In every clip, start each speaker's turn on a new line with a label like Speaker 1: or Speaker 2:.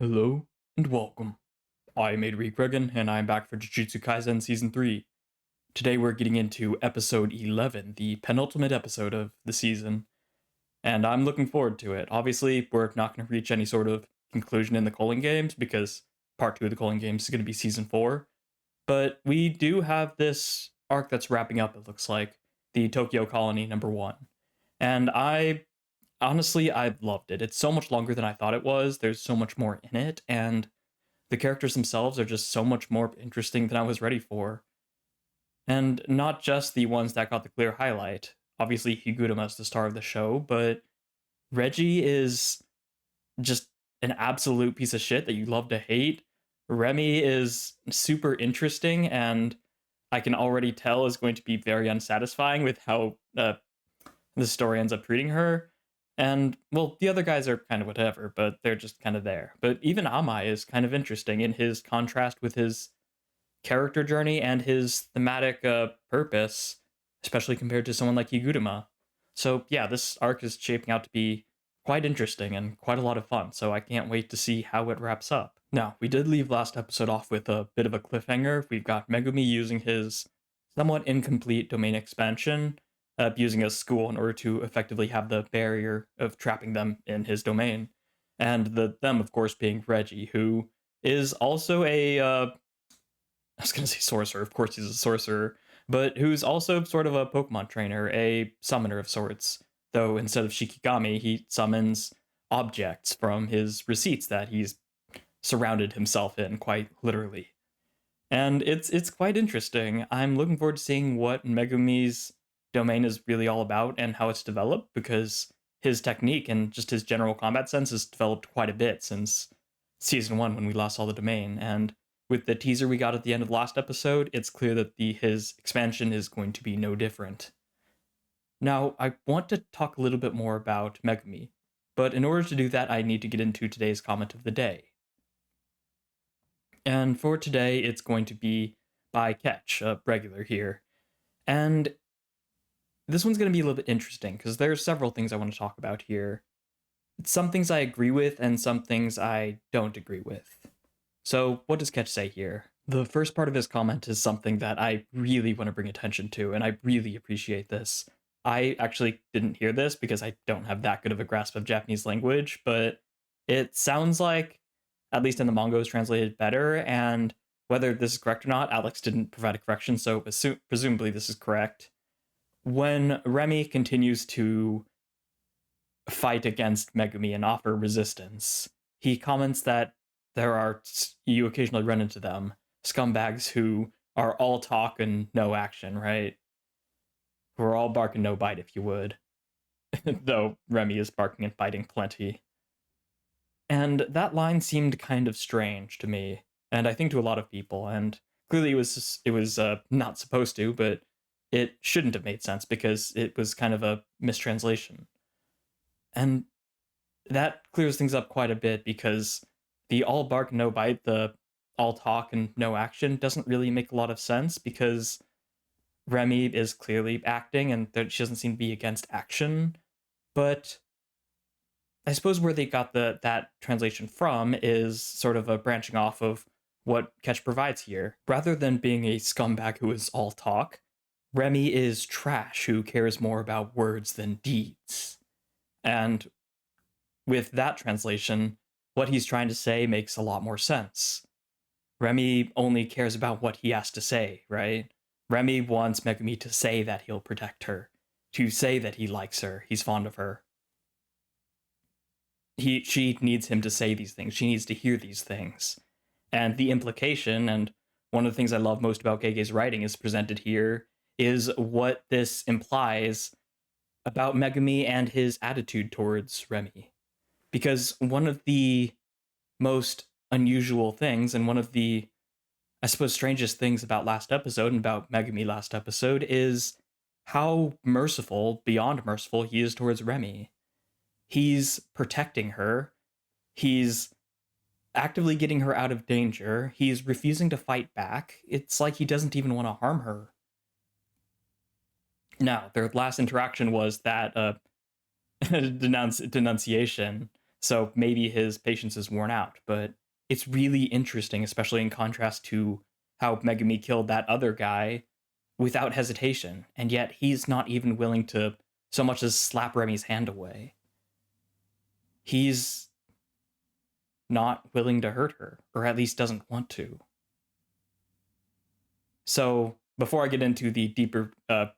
Speaker 1: Hello and welcome. I'm Adri Gregan and I'm back for Jujutsu Kaisen Season 3. Today we're getting into episode 11, the penultimate episode of the season, and I'm looking forward to it. Obviously, we're not going to reach any sort of conclusion in the Culling Games because part 2 of the Culling Games is going to be Season 4, but we do have this arc that's wrapping up, it looks like, the Tokyo Colony number 1. And I loved it. It's so much longer than I thought it was. There's so much more in it, and the characters themselves are just so much more interesting than I was ready for. And not just the ones that got the clear highlight. Obviously, Higuruma is the star of the show, but Reggie is just an absolute piece of shit that you love to hate. Remi is super interesting, and I can already tell is going to be very unsatisfying with how the story ends up treating her. And, well, the other guys are kind of whatever, but they're just kind of there. But even Amai is kind of interesting in his contrast with his character journey and his thematic purpose, especially compared to someone like Higuruma. So, yeah, this arc is shaping out to be quite interesting and quite a lot of fun, so I can't wait to see how it wraps up. Now, we did leave last episode off with a bit of a cliffhanger. We've got Megumi using his somewhat incomplete domain expansion, using a school in order to effectively have the barrier of trapping them in his domain. And them, of course, being Reggie, who is also I was going to say sorcerer, of course he's a sorcerer, but who's also sort of a Pokemon trainer, a summoner of sorts. Though instead of Shikigami, he summons objects from his receipts that he's surrounded himself in, quite literally. And it's quite interesting. I'm looking forward to seeing what Megumi's domain is really all about and how it's developed, because his technique and just his general combat sense has developed quite a bit since season 1 when we last saw the domain. And with the teaser we got at the end of last episode, it's clear that his expansion is going to be no different. Now, I want to talk a little bit more about Megumi, but in order to do that, I need to get into today's comment of the day. And for today, it's going to be by Ketch, a regular here. And this one's going to be a little bit interesting because there's several things I want to talk about here. Some things I agree with and some things I don't agree with. So what does Ketch say here? The first part of his comment is something that I really want to bring attention to, and I really appreciate this. I actually didn't hear this because I don't have that good of a grasp of Japanese language, but it sounds like, at least in the manga, it was translated better, and whether this is correct or not, Alex didn't provide a correction, so presumably this is correct. When Remi continues to fight against Megumi and offer resistance, he comments that you occasionally run into them, scumbags who are all talk and no action, right? Who are all bark and no bite, if you would. Though Remi is barking and biting plenty. And that line seemed kind of strange to me, and I think to a lot of people, and clearly it was not supposed to, but it shouldn't have made sense because it was kind of a mistranslation. And that clears things up quite a bit because the all bark, no bite, the all talk and no action doesn't really make a lot of sense because Remi is clearly acting and she doesn't seem to be against action. But I suppose where they got that translation from is sort of a branching off of what Ketch provides here. Rather than being a scumbag who is all talk, Remi is trash who cares more about words than deeds. And with that translation, what he's trying to say makes a lot more sense. Remi only cares about what he has to say, right? Remi wants Megumi to say that he'll protect her, to say that he likes her, he's fond of her. She needs him to say these things, she needs to hear these things. And the implication, and one of the things I love most about Gege's writing is presented here, is what this implies about Megumi and his attitude towards Remi. Because one of the most unusual things, and one of the, I suppose, strangest things about last episode and about Megumi last episode is how merciful, beyond merciful, he is towards Remi. He's protecting her. He's actively getting her out of danger. He's refusing to fight back. It's like he doesn't even want to harm her. Now, their last interaction was that denunciation So maybe his patience is worn out, but it's really interesting, especially in contrast to how Megumi killed that other guy without hesitation, and yet he's not even willing to so much as slap Remi's hand away. He's not willing to hurt her, or at least doesn't want to. So, before I get into the deeper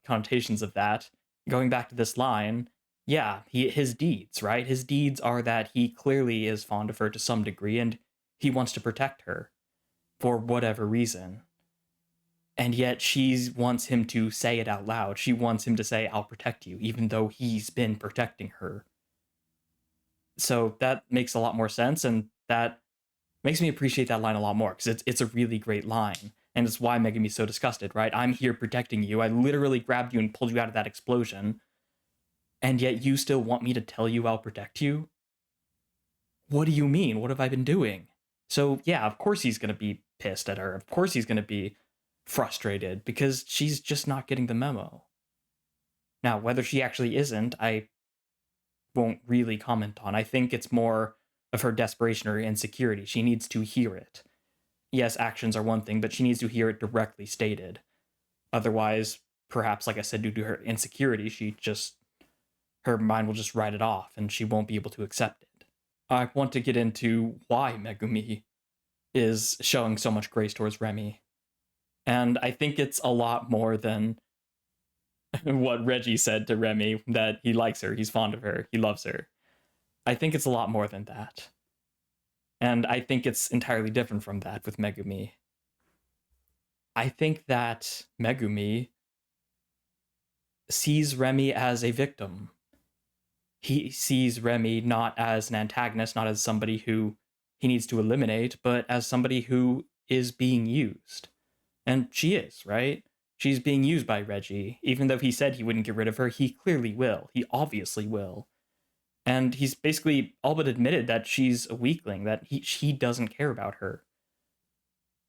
Speaker 1: connotations of that, going back to this line, yeah, his deeds, right? His deeds are that he clearly is fond of her to some degree, and he wants to protect her for whatever reason. And yet she wants him to say it out loud. She wants him to say, I'll protect you, even though he's been protecting her. So that makes a lot more sense, and that makes me appreciate that line a lot more, because it's a really great line. And it's why Megumi's so disgusted, right? I'm here protecting you. I literally grabbed you and pulled you out of that explosion. And yet you still want me to tell you I'll protect you? What do you mean? What have I been doing? So yeah, of course he's going to be pissed at her. Of course he's going to be frustrated, because she's just not getting the memo. Now, whether she actually isn't, I won't really comment on. I think it's more of her desperation or insecurity. She needs to hear it. Yes, actions are one thing, but she needs to hear it directly stated. Otherwise, perhaps, like I said, due to her insecurity, her mind will just write it off and she won't be able to accept it. I want to get into why Megumi is showing so much grace towards Remi. And I think it's a lot more than what Reggie said to Remi, that he likes her, he's fond of her, he loves her. I think it's a lot more than that. And I think it's entirely different from that with Megumi. I think that Megumi sees Remi as a victim. He sees Remi not as an antagonist, not as somebody who he needs to eliminate, but as somebody who is being used. And she is, right? She's being used by Reggie. Even though he said he wouldn't get rid of her, he clearly will. He obviously will. And he's basically all but admitted that she's a weakling, that he doesn't care about her.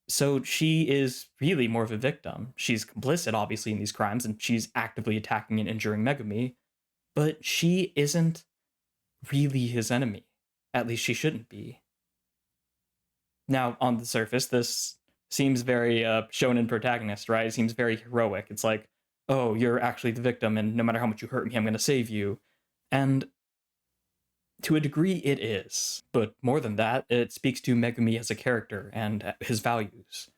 Speaker 1: So she is really more of a victim. She's complicit, obviously, in these crimes, and she's actively attacking and injuring Megumi, but she isn't really his enemy. At least she shouldn't be. Now, on the surface, this seems very shonen protagonist, right? It seems very heroic. It's like, oh, you're actually the victim, and no matter how much you hurt me, I'm going to save you. And to a degree, it is. But more than that, it speaks to Megumi as a character and his values.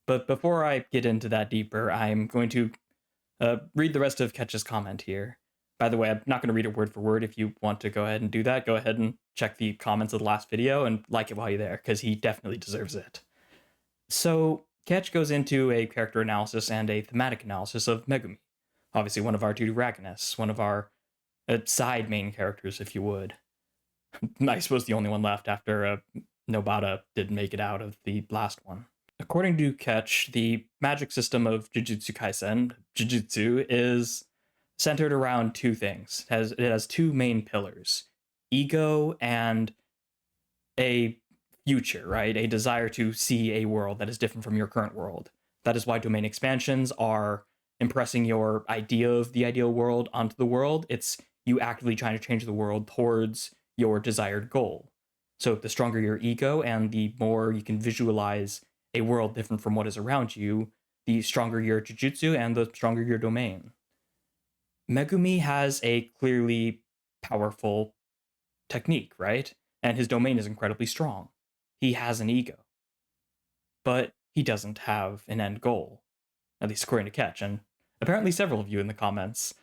Speaker 1: But before I get into that deeper, I'm going to read the rest of Ketch's comment here. By the way, I'm not going to read it word for word. If you want to go ahead and do that, go ahead and check the comments of the last video and like it while you're there, because he definitely deserves it. So, Ketch goes into a character analysis and a thematic analysis of Megumi. Obviously, one of our two protagonists, one of our side main characters, if you would. I suppose the only one left after Nobata didn't make it out of the last one. According to Ketch, the magic system of Jujutsu Kaisen, Jujutsu, is centered around two things. It has two main pillars: ego and a future, right? A desire to see a world that is different from your current world. That is why domain expansions are impressing your idea of the ideal world onto the world. It's you actively trying to change the world towards your desired goal. So the stronger your ego and the more you can visualize a world different from what is around you, the stronger your jujutsu and the stronger your domain. Megumi has a clearly powerful technique, right? And his domain is incredibly strong. He has an ego. But he doesn't have an end goal, at least according to Ketch, and apparently several of you in the comments.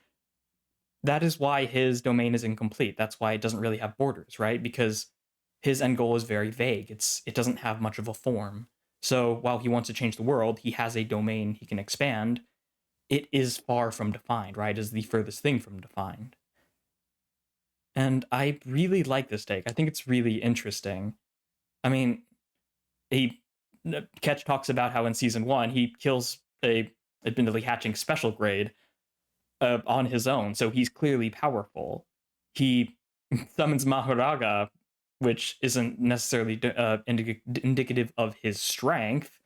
Speaker 1: That is why his domain is incomplete. That's why it doesn't really have borders, right? Because his end goal is very vague. It doesn't have much of a form. So while he wants to change the world, he has a domain he can expand. It is far from defined, right? It is the furthest thing from defined. And I really like this take. I think it's really interesting. I mean, Ketch talks about how in season 1 he kills a admittedly hatching special grade on his own, so he's clearly powerful. He summons Mahoraga, which isn't necessarily indicative of his strength,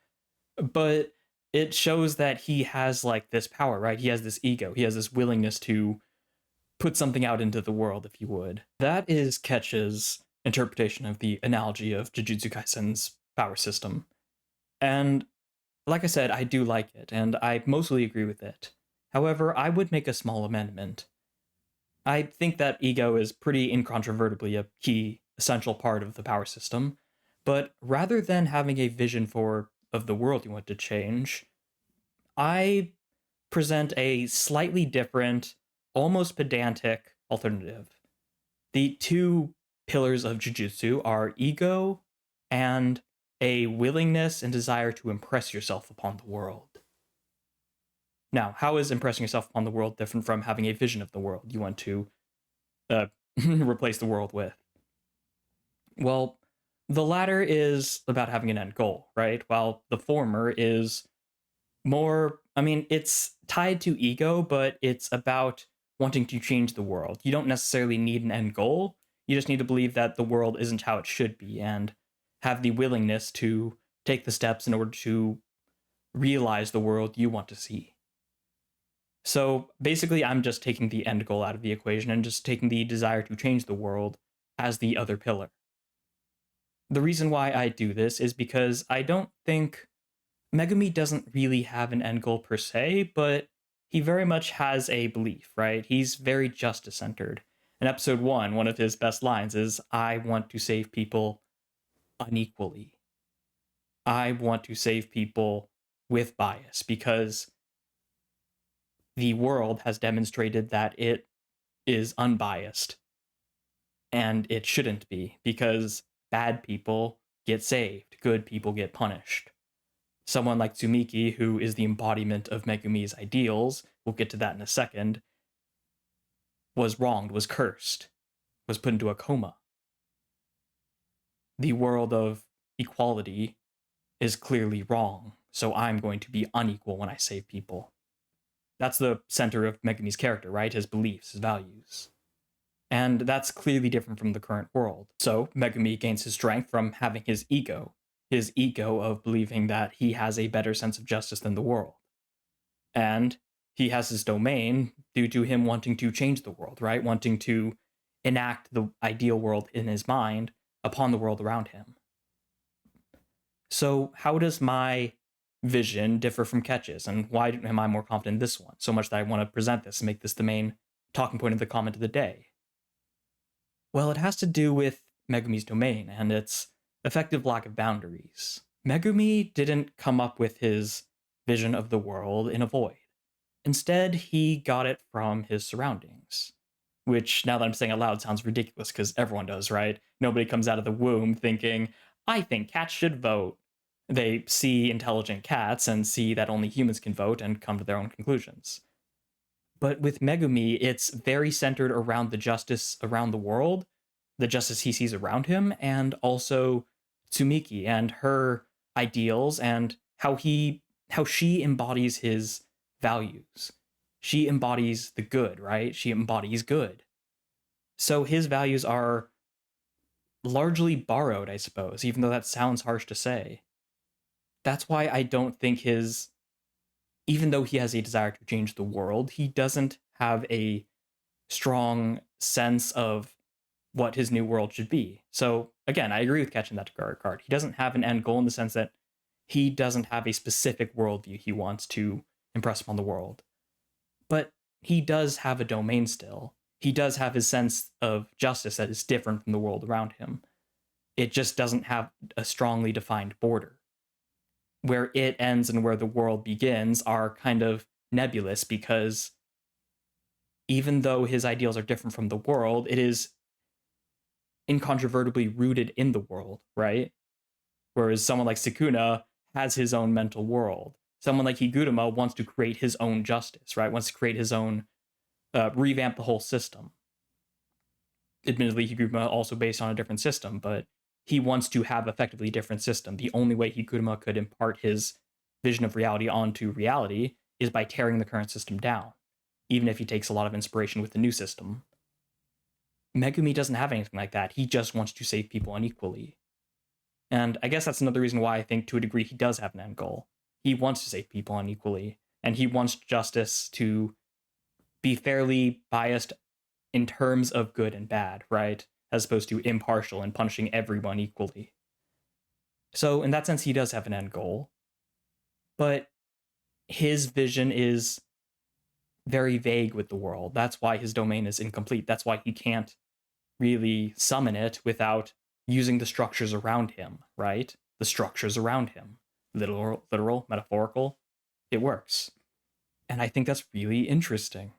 Speaker 1: but it shows that he has like this power, right? He has this ego. He has this willingness to put something out into the world, if you would. That is Ketch's interpretation of the analogy of Jujutsu Kaisen's power system. And like I said, I do like it, and I mostly agree with it. However, I would make a small amendment. I think that ego is pretty incontrovertibly a key, essential part of the power system, but rather than having a vision of the world you want to change, I present a slightly different, almost pedantic alternative. The two pillars of Jujutsu are ego and a willingness and desire to impress yourself upon the world. Now, how is impressing yourself upon the world different from having a vision of the world you want to replace the world with? Well, the latter is about having an end goal, right? While the former is more, I mean, it's tied to ego, but it's about wanting to change the world. You don't necessarily need an end goal. You just need to believe that the world isn't how it should be and have the willingness to take the steps in order to realize the world you want to see. So basically, I'm just taking the end goal out of the equation and just taking the desire to change the world as the other pillar. The reason why I do this is because I don't think Megumi doesn't really have an end goal per se, but he very much has a belief, right? He's very justice centered. In episode 1, one of his best lines is, I want to save people unequally. I want to save people with bias because the world has demonstrated that it is unbiased. And it shouldn't be, because bad people get saved, good people get punished. Someone like Tsumiki, who is the embodiment of Megumi's ideals, we'll get to that in a second, was wronged, was cursed, was put into a coma. The world of equality is clearly wrong, so I'm going to be unequal when I save people. That's the center of Megumi's character, right? His beliefs, his values. And that's clearly different from the current world. So Megumi gains his strength from having his ego of believing that he has a better sense of justice than the world. And he has his domain due to him wanting to change the world, right? Wanting to enact the ideal world in his mind upon the world around him. So how does my vision differ from Ketch's, and why am I more confident in this one? So much that I want to present this and make this the main talking point of the comment of the day. Well, it has to do with Megumi's domain and its effective lack of boundaries. Megumi didn't come up with his vision of the world in a void. Instead, he got it from his surroundings. Which, now that I'm saying it aloud, sounds ridiculous because everyone does, right? Nobody comes out of the womb thinking, I think cats should vote. They see intelligent cats and see that only humans can vote and come to their own conclusions. But with Megumi, it's very centered around the justice around the world, the justice he sees around him, and also Tsumiki and her ideals and how she embodies his values. She embodies the good, right? She embodies good. So his values are largely borrowed, I suppose, even though that sounds harsh to say. That's why I don't think even though he has a desire to change the world, he doesn't have a strong sense of what his new world should be. So again, I agree with Ketch in that regard. He doesn't have an end goal in the sense that he doesn't have a specific worldview he wants to impress upon the world. But he does have a domain still. He does have his sense of justice that is different from the world around him. It just doesn't have a strongly defined border. Where it ends and where the world begins are kind of nebulous because even though his ideals are different from the world, it is incontrovertibly rooted in the world, right? Whereas someone like Sukuna has his own mental world. Someone like Higuruma wants to create his own justice, right? Wants to create his own, revamp the whole system. Admittedly, Higuruma also based on a different system, but he wants to have effectively a different system. The only way Higuruma could impart his vision of reality onto reality is by tearing the current system down, even if he takes a lot of inspiration with the new system. Megumi doesn't have anything like that. He just wants to save people unequally. And I guess that's another reason why I think, to a degree, he does have an end goal. He wants to save people unequally, and he wants justice to be fairly biased in terms of good and bad, right? as opposed to impartial and punishing everyone equally. So in that sense, he does have an end goal, but his vision is very vague with the world. That's why his domain is incomplete. That's why he can't really summon it without using the structures around him, right? The structures around him. Literal, metaphorical, it works. And I think that's really interesting.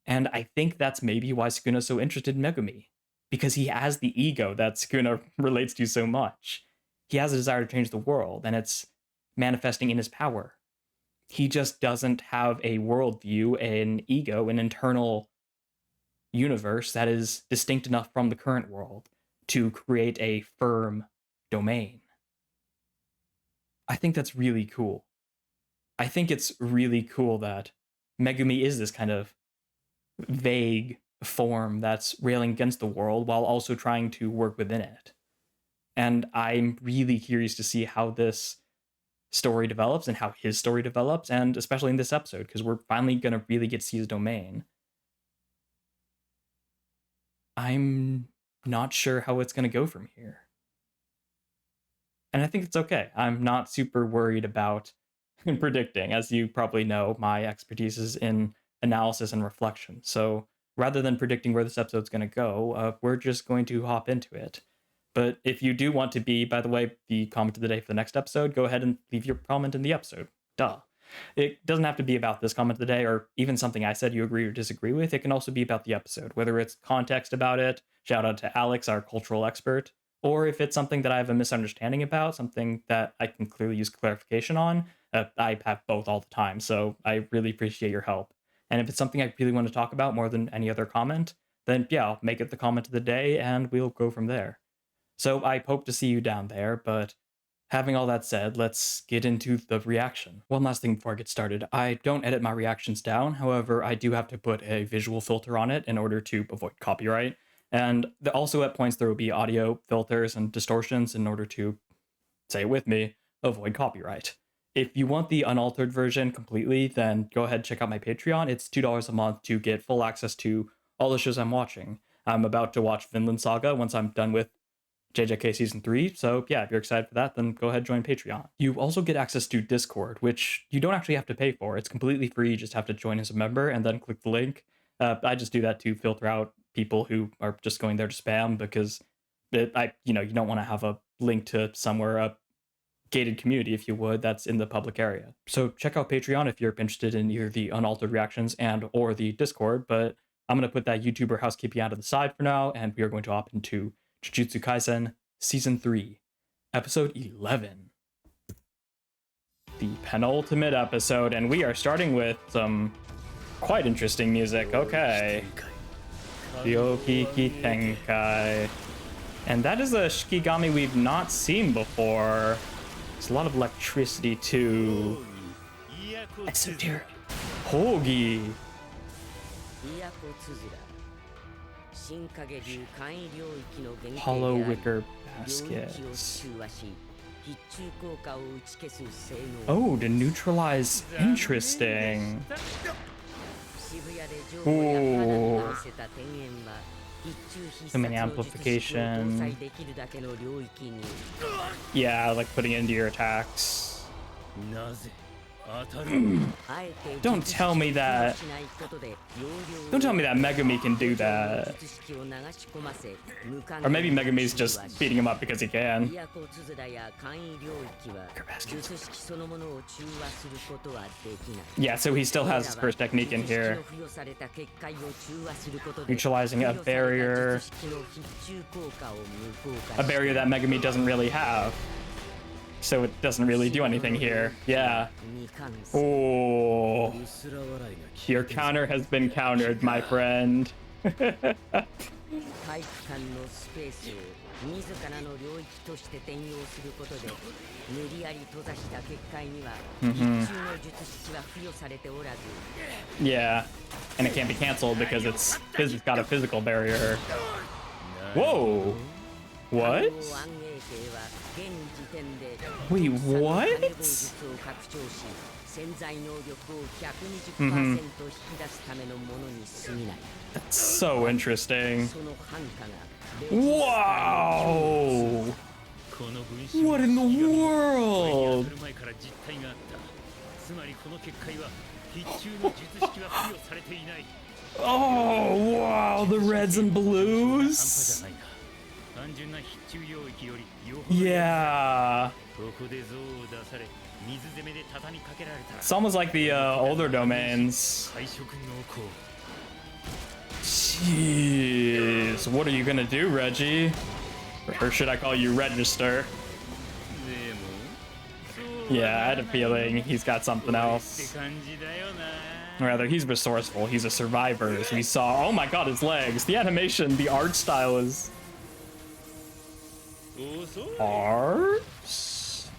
Speaker 1: And I think that's maybe why Sukuna's so interested in Megumi, because he has the ego that Sukuna relates to so much. He has a desire to change the world, and it's manifesting in his power. He just doesn't have a worldview, an ego, an internal universe that is distinct enough from the current world to create a firm domain. I think that's really cool. I think it's really cool that Megumi is this kind of vague form that's railing against the world while also trying to work within it. And I'm really curious to see how this story develops and how his story develops, and especially in this episode, because we're finally going to really get to see his domain. I'm not sure how it's going to go from here. And I think it's okay. I'm not super worried about predicting. As you probably know, my expertise is in analysis and reflection. So rather than predicting where this episode's going to go, we're just going to hop into it. But if you do want to be, by the way, the comment of the day for the next episode, go ahead and leave your comment in the episode. Duh. It doesn't have to be about this comment of the day or even something I said you agree or disagree with. It can also be about the episode, whether it's context about it, shout out to Alex, our cultural expert, or if it's something that I have a misunderstanding about, something that I can clearly use clarification on. I have both all the time, so I really appreciate your help. And if it's something I really want to talk about more than any other comment, then yeah, I'll make it the comment of the day and we'll go from there. So I hope to see you down there, but having all that said, let's get into the reaction. One last thing before I get started. I don't edit my reactions down, however, I do have to put a visual filter on it in order to avoid copyright. And also at points there will be audio filters and distortions in order to, say it with me, avoid copyright. If you want the unaltered version completely, then go ahead and check out my Patreon. It's $2 a month to get full access to all the shows I'm watching. I'm about to watch Vinland Saga once I'm done with JJK Season 3, so yeah, if you're excited for that, then go ahead and join Patreon. You also get access to Discord, which you don't actually have to pay for. It's completely free, you just have to join as a member and then click the link. I just do that to filter out people who are just going there to spam, because you don't want to have a link to somewhere, a gated community, if you would, that's in the public area. So check out Patreon if you're interested in either the unaltered reactions and or the Discord, but I'm going to put that YouTuber housekeeping out to the side for now, and we are going to hop into Jujutsu Kaisen Season 3, Episode 11. The penultimate episode, and we are starting with some quite interesting music. Okay. Ryokiki Tenkai. And that is a Shikigami we've not seen before. There's a lot of electricity too. Esoteric. Hogi. Hollow wicker baskets. Oh, to neutralize. Interesting. Ooh. So many amplification. Yeah, like putting it into your attacks. Don't tell me that. Don't tell me that Megumi can do that. Or maybe Megumi's just beating him up because he can. Yeah, so he still has his first technique in here. Neutralizing a barrier. A barrier that Megumi doesn't really have. So it doesn't really do anything here. Yeah. Oh. Your counter has been countered, my friend. Yeah. And it can't be canceled because it's got a physical barrier. Whoa. What? Wait, what? That's so interesting. Wow! What in the world? Oh, wow, the reds and blues? Yeah. It's almost like the older domains. Jeez, what are you gonna do, Reggie? Or should I call you Register? Yeah, I had a feeling he's got something else. Or rather, he's resourceful. He's a survivor, as we saw. Oh my god, his legs. The animation, the art style is... Arts?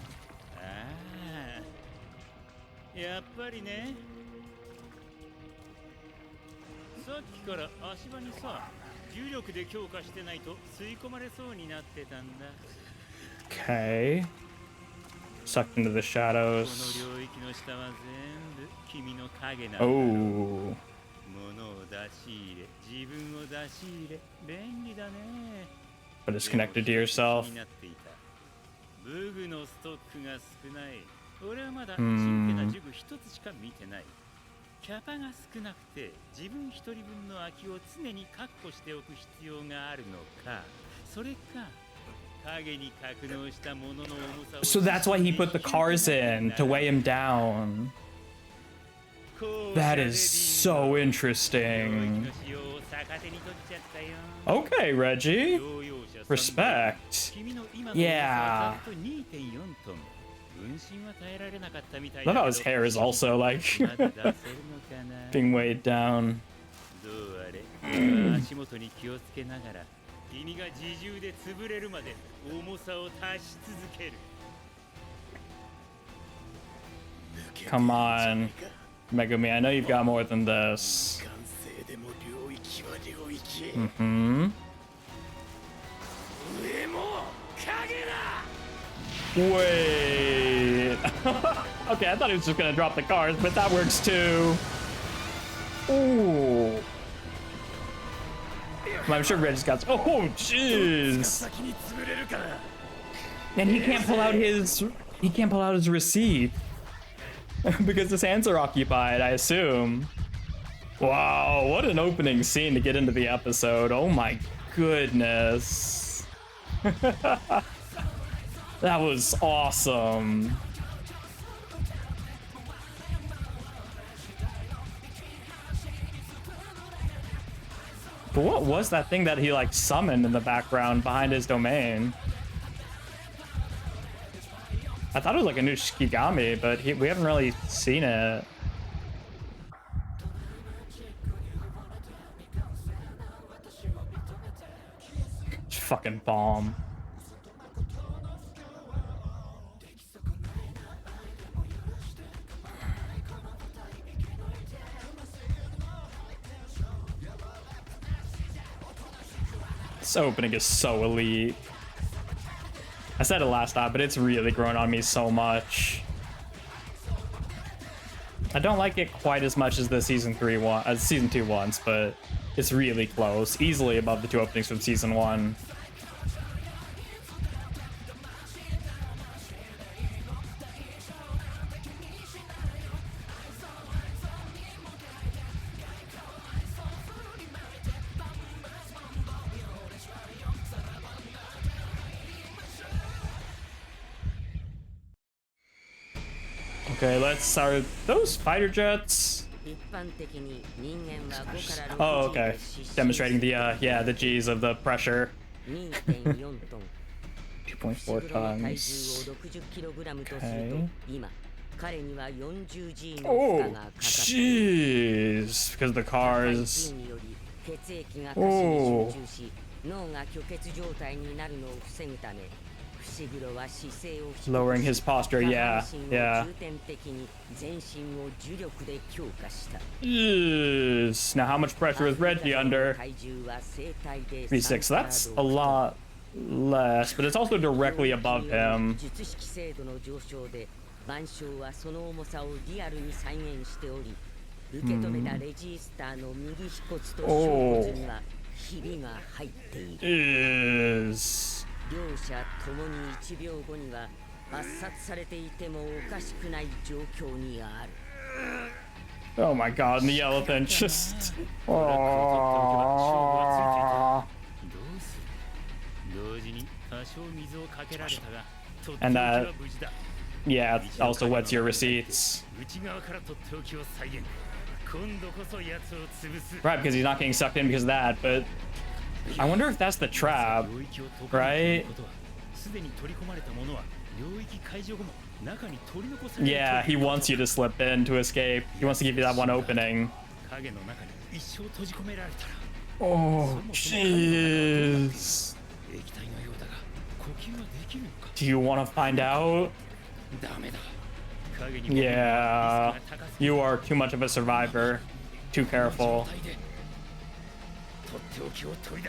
Speaker 1: Okay. Sucked into the shadows. Oh. But it's connected to yourself. So that's why he put the cars in, to weigh him down. That is so interesting. Okay, Reggie. Respect. Yeah. Love how his hair is also like being weighed down. Come on, Megumi, I know you've got more than this. Wait. Okay, I thought he was just gonna drop the cars, but that works too. Ooh. I'm sure Reggie's got... Oh, jeez. And he can't pull out his... He can't pull out his receipt. Because his hands are occupied, I assume. Wow, what an opening scene to get into the episode. Oh my goodness. That was awesome. But what was that thing that he like summoned in the background behind his domain? I thought it was like a new Shikigami, but we haven't really seen it. Fucking bomb. This opening is so elite. I said it last time, but it's really grown on me so much. I don't like it quite as much as the season 2 ones, but it's really close. Easily above the 2 openings from season 1. Okay, let's start those fighter jets. Oh, okay. Demonstrating the yeah, the G's of the pressure. 2.4 tons. Okay. Oh, jeez. Because the cars. Oh. Lowering his posture, yeah. Yes. Now how much pressure is Reggie under? 3-6, that's a lot. less, but it's also directly above him. Oh. Is. Oh my god, and the elephant just. Oh. And that, yeah, also what's your receipts? Right, because he's not getting sucked in because of that, but I wonder if that's the trap, right? Yeah, he wants you to slip in to escape. He wants to give you that one opening. Oh, jeez. Do you want to find out? Yeah, you are too much of a survivor. Too careful.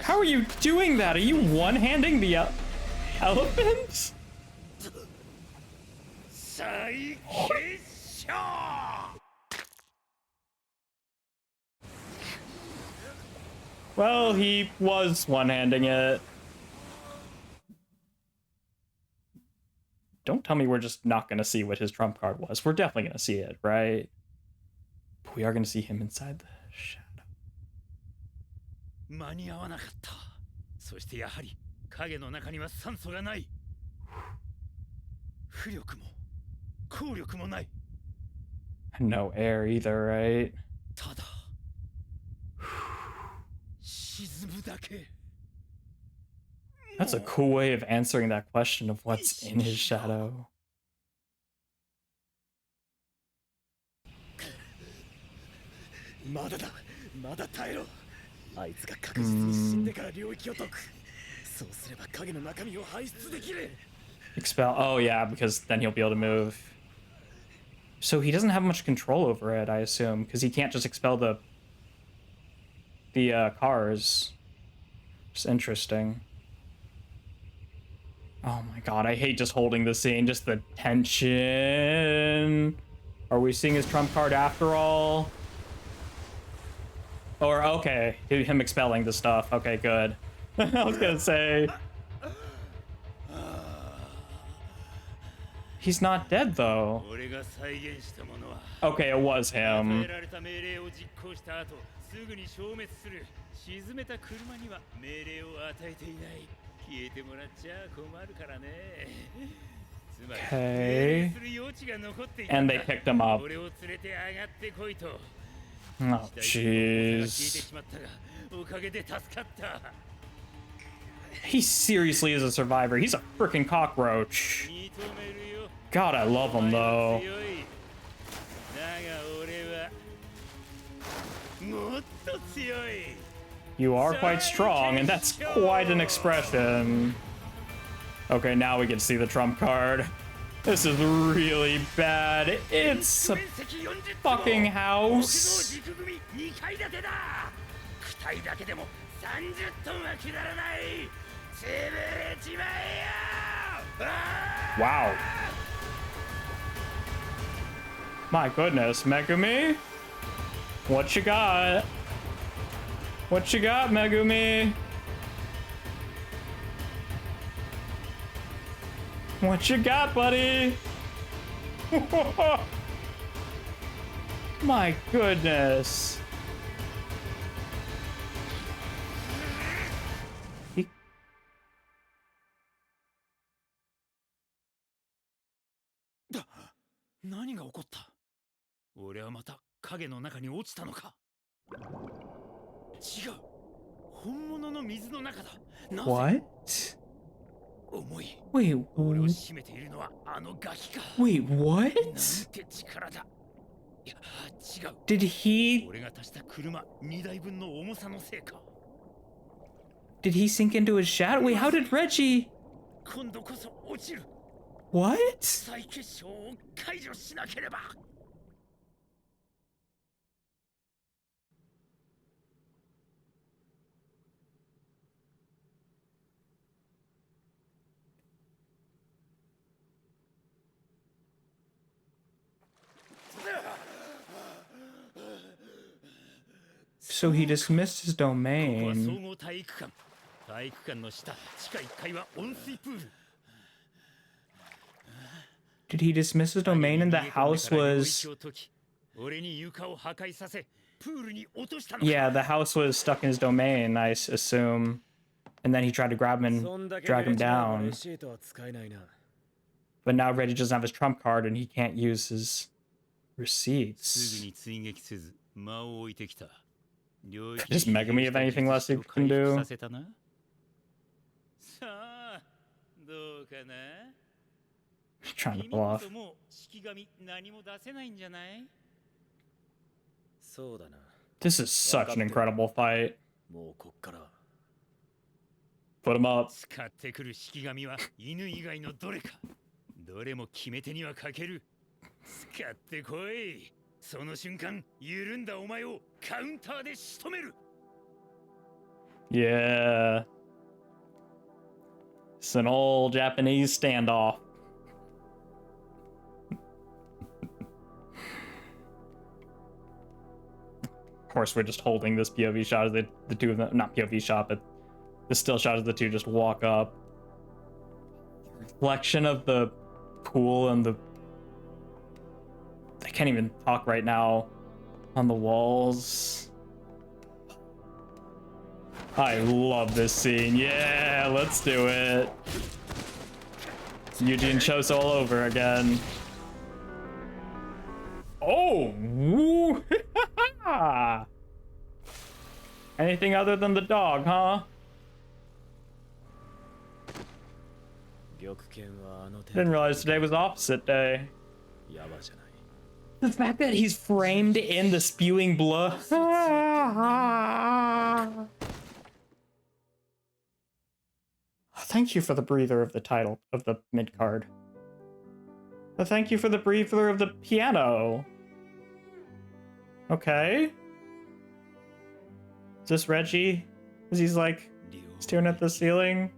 Speaker 1: How are you doing that? Are you one-handing the elephant? Well, he was one-handing it. Don't tell me we're just not going to see what his trump card was. We're definitely going to see it, right? We are going to see him inside the shadow. No air either, right? That's a cool way of answering that question of what's in his shadow. Expel. Oh yeah, because then he'll be able to move. So he doesn't have much control over it, I assume, because he can't just expel the cars. It's interesting. Oh my god, I hate just holding the scene, just the tension. Are we seeing his trump card after all? Or, okay, him expelling the stuff. Okay, good. I was gonna say. He's not dead, though. Okay, it was him. Okay. And they picked him up. Oh, jeez. He seriously is a survivor. He's a freaking cockroach. God, I love him, though. You are quite strong, and that's quite an expression. Okay, now we can see the trump card. This is really bad. It's a fucking house. Wow. My goodness, Megumi? What you got? What you got, Megumi? What you got, buddy? My goodness. What? Wait, wait, what? Did he sink into his shadow? Wait, how did Reggie? What? So he dismissed his domain. Did he dismiss his domain and the house was... Yeah, the house was stuck in his domain, I assume. And then he tried to grab him and drag him down. But now Reggie doesn't have his trump card and he can't use his receipts. Does Megumi have anything less he can do? Trying to pull off. This is such an incredible fight. Put him up. Yeah. It's an old Japanese standoff. Of course, we're just holding this POV shot of the two of them, not POV shot, but the still shot of the two just walk up. Reflection of the pool and the... I can't even talk right now. On the walls. I love this scene. Yeah, let's do it. Yuji and Choso all over again. Oh! Woo! Anything other than the dog, huh? Didn't realize today was opposite day. The fact that he's framed in the spewing blood. Thank you for the breather of the title of the mid card. Thank you for the breather of the piano. Okay. Is this Reggie? Because he's like staring at the ceiling.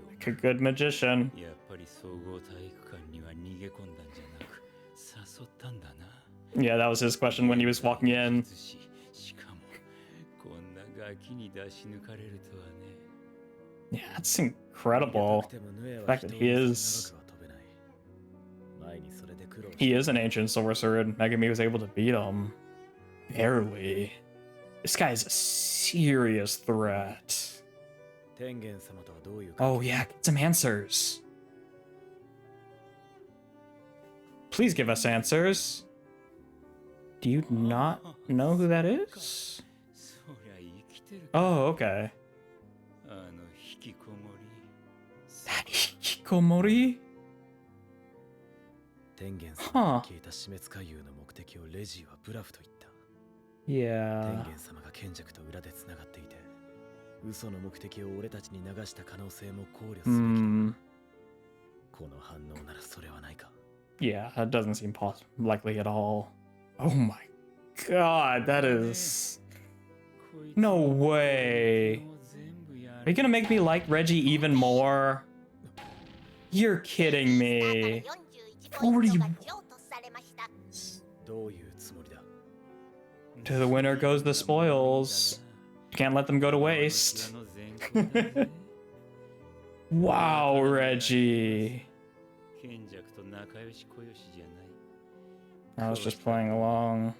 Speaker 1: Like a good magician. Yeah, that was his question when he was walking in. Yeah, it's incredible. The fact that he is an ancient sorcerer and Megumi was able to beat him. Barely. This guy is a serious threat. Oh yeah, get some answers. Please give us answers. Do you not know who that is? Oh, okay. That Hikikomori? Huh. Yeah. Yeah, that doesn't seem likely at all. Oh my god, that is... No way. Are you gonna make me like Reggie even more? You're kidding me. 40... To the winner goes the spoils. Can't let them go to waste. Wow, Reggie. I was just playing along.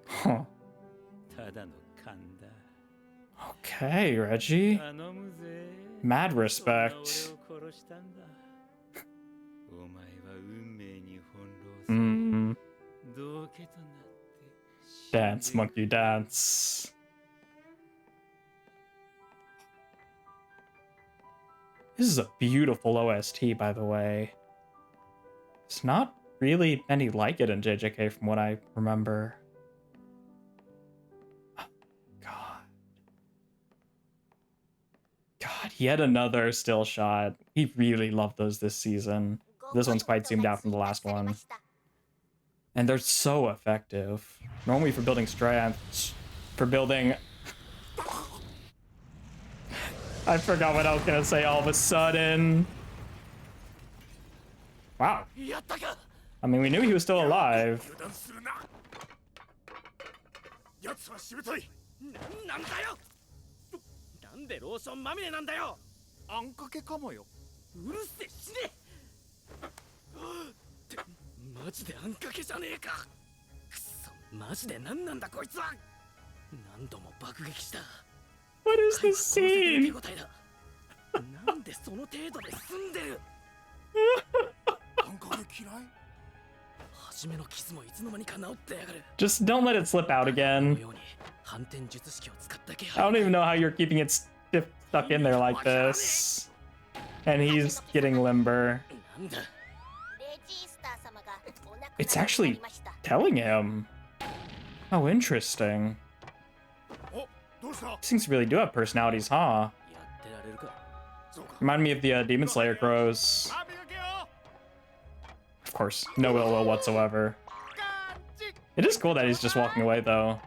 Speaker 1: Huh. Okay, Reggie. Mad respect. Dance, monkey, dance. This is a beautiful OST, by the way. It's not really any like it in JJK from what I remember. God, yet another still shot. He really loved those this season. This one's quite zoomed out from the last one. And they're so effective. Normally for building strength, for building... I forgot what I was gonna say all of a sudden. Wow. I mean, we knew he was still alive.
Speaker 2: 奴はしぶとい。なんだよ。なんでローションまみれなんだよ。あんかけかもよ。うるせえ死ね。ってマジであんかけじゃねえか。くそマジで何なんだこいつは。何度も爆撃した。
Speaker 1: What is this scene?
Speaker 2: なんでその程度で済んでる。あんかけ嫌い。
Speaker 1: Just don't let it slip out again. I don't even know how you're keeping it stuck in there like this. And he's getting limber. It's actually telling him. How interesting. These things really do have personalities, huh? Remind me of the Demon Slayer crows. Of course, no ill will whatsoever. It is cool that he's just walking away, though.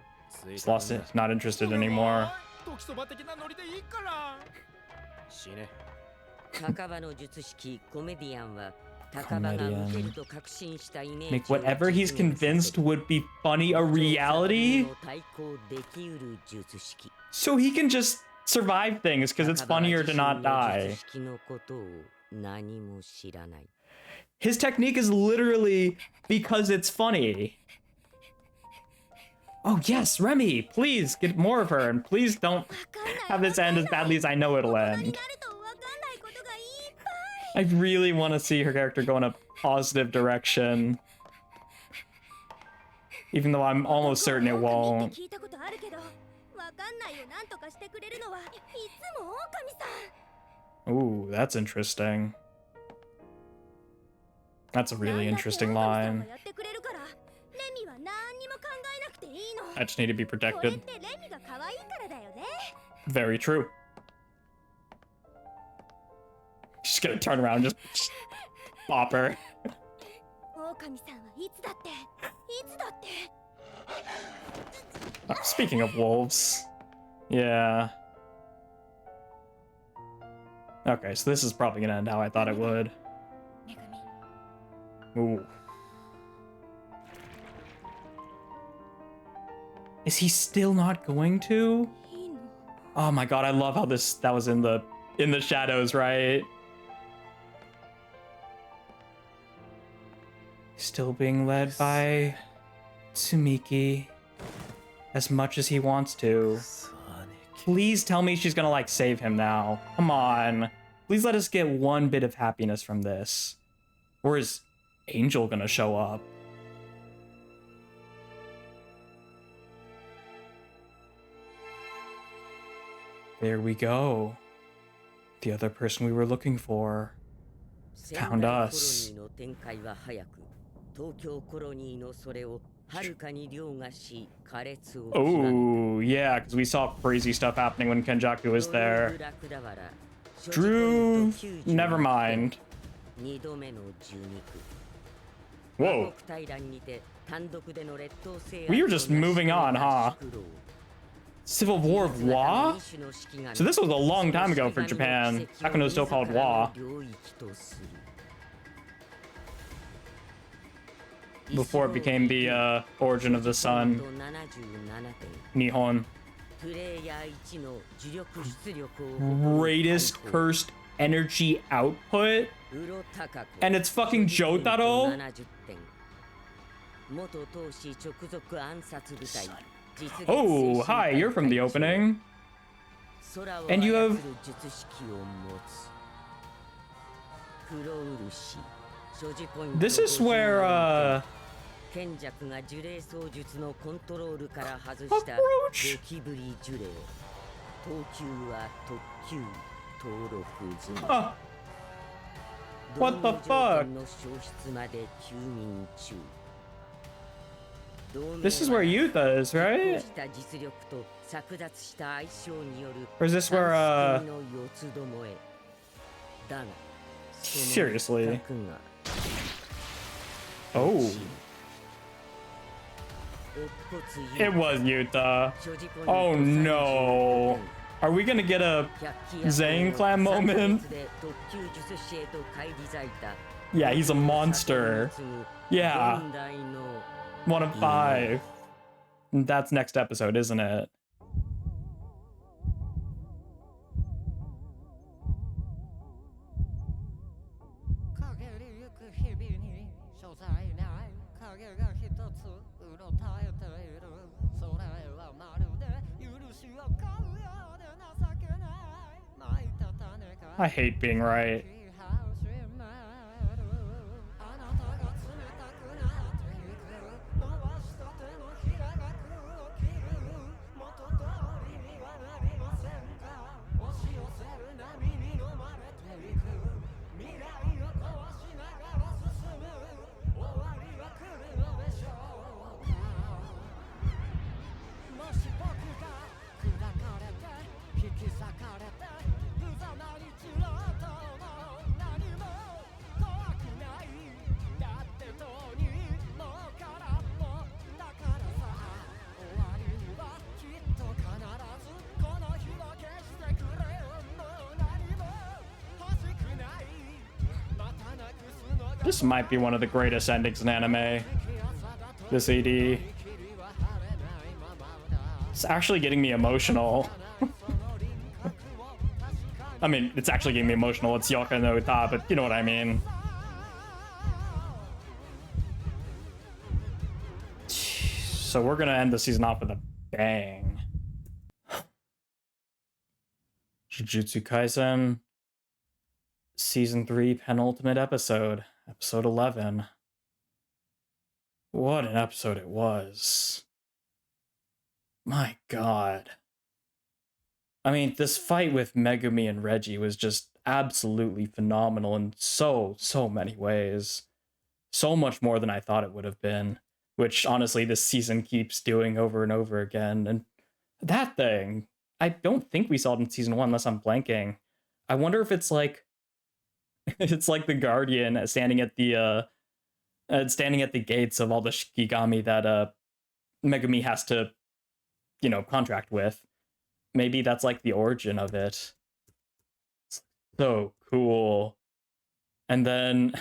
Speaker 1: Just lost it, not interested anymore. Comedian. Make whatever he's convinced would be funny a reality? So he can just survive things because it's funnier to not die. His technique is literally because it's funny. Oh yes, Remi, please get more of her, and please don't have this end as badly as I know it'll end. I really want to see her character go in a positive direction. Even though I'm almost certain it won't. Ooh, that's interesting. That's a really interesting line. I just need to be protected. Very true. She's gonna turn around and just bop her. Oh, speaking of wolves. Yeah. Okay, so this is probably gonna end how I thought it would. Ooh. Is he still not going to? Oh my god, I love how that was in the shadows, right? Still being led by Tsumiki as much as he wants to. Please tell me she's gonna like save him now. Come on. Please let us get one bit of happiness from this. Or is Angel gonna show up? There we go. The other person we were looking for found us. Oh, yeah, because we saw crazy stuff happening when Kenjaku was there. Drew, never mind. Whoa. We were just moving on, huh? Civil War of Wa? So this was a long time ago for Japan, back when it was still called Wa. Before it became the origin of the sun. Nihon. Greatest cursed energy output? And it's fucking Jotaro? Oh, hi, you're from the opening. And you have... This is where, Approach? Huh. What the fuck? This is where Yuta is, right? Or is this where, Seriously. Oh. It was Yuta. Oh no. Are we gonna get a Zane Clan moment? Yeah, he's a monster. Yeah, 1 of 5. That's next episode, isn't it? I hate being right. This might be one of the greatest endings in anime. This AD. It's actually getting me emotional. I mean, it's actually getting me emotional. It's Yoka no Uta, but you know what I mean. So we're gonna end the season off with a bang. Jujutsu Kaisen, Season 3, penultimate episode. Episode 11. What an episode it was. My god. I mean, this fight with Megumi and Reggie was just absolutely phenomenal in so many ways. So much more than I thought it would have been, which honestly this season keeps doing over and over again. And that thing, I don't think we saw it in season 1 unless I'm blanking. I wonder if it's like it's like the Guardian standing at the gates of all the Shikigami that Megumi has to, contract with. Maybe that's like the origin of it. It's so cool. And then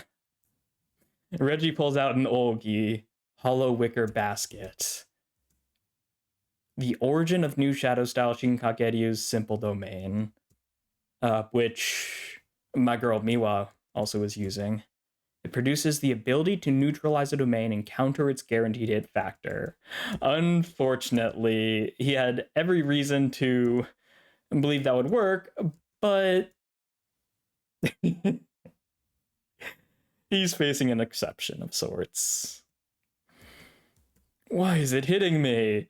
Speaker 1: Reggie pulls out an Olgi hollow wicker basket. The origin of new Shadow style Shinkageryu's simple domain, which my girl Miwa also is using. It produces the ability to neutralize a domain and counter its guaranteed hit factor. Unfortunately, he had every reason to believe that would work, but he's facing an exception of sorts. Why is it hitting me?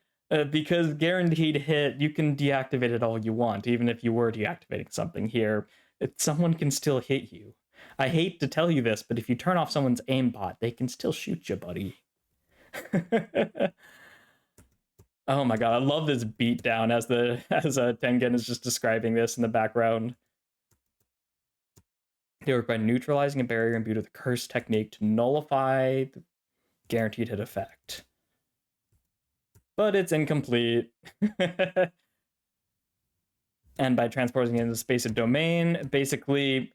Speaker 1: Because guaranteed hit, you can deactivate it all you want, even if you were deactivating something here. Someone can still hit you. I hate to tell you this, but if you turn off someone's aimbot, they can still shoot you, buddy. Oh my god, I love this beatdown as Tengen is just describing this in the background. They work by neutralizing a barrier imbued with a curse technique to nullify the guaranteed hit effect. But it's incomplete. And by transporting it into the space of domain, basically,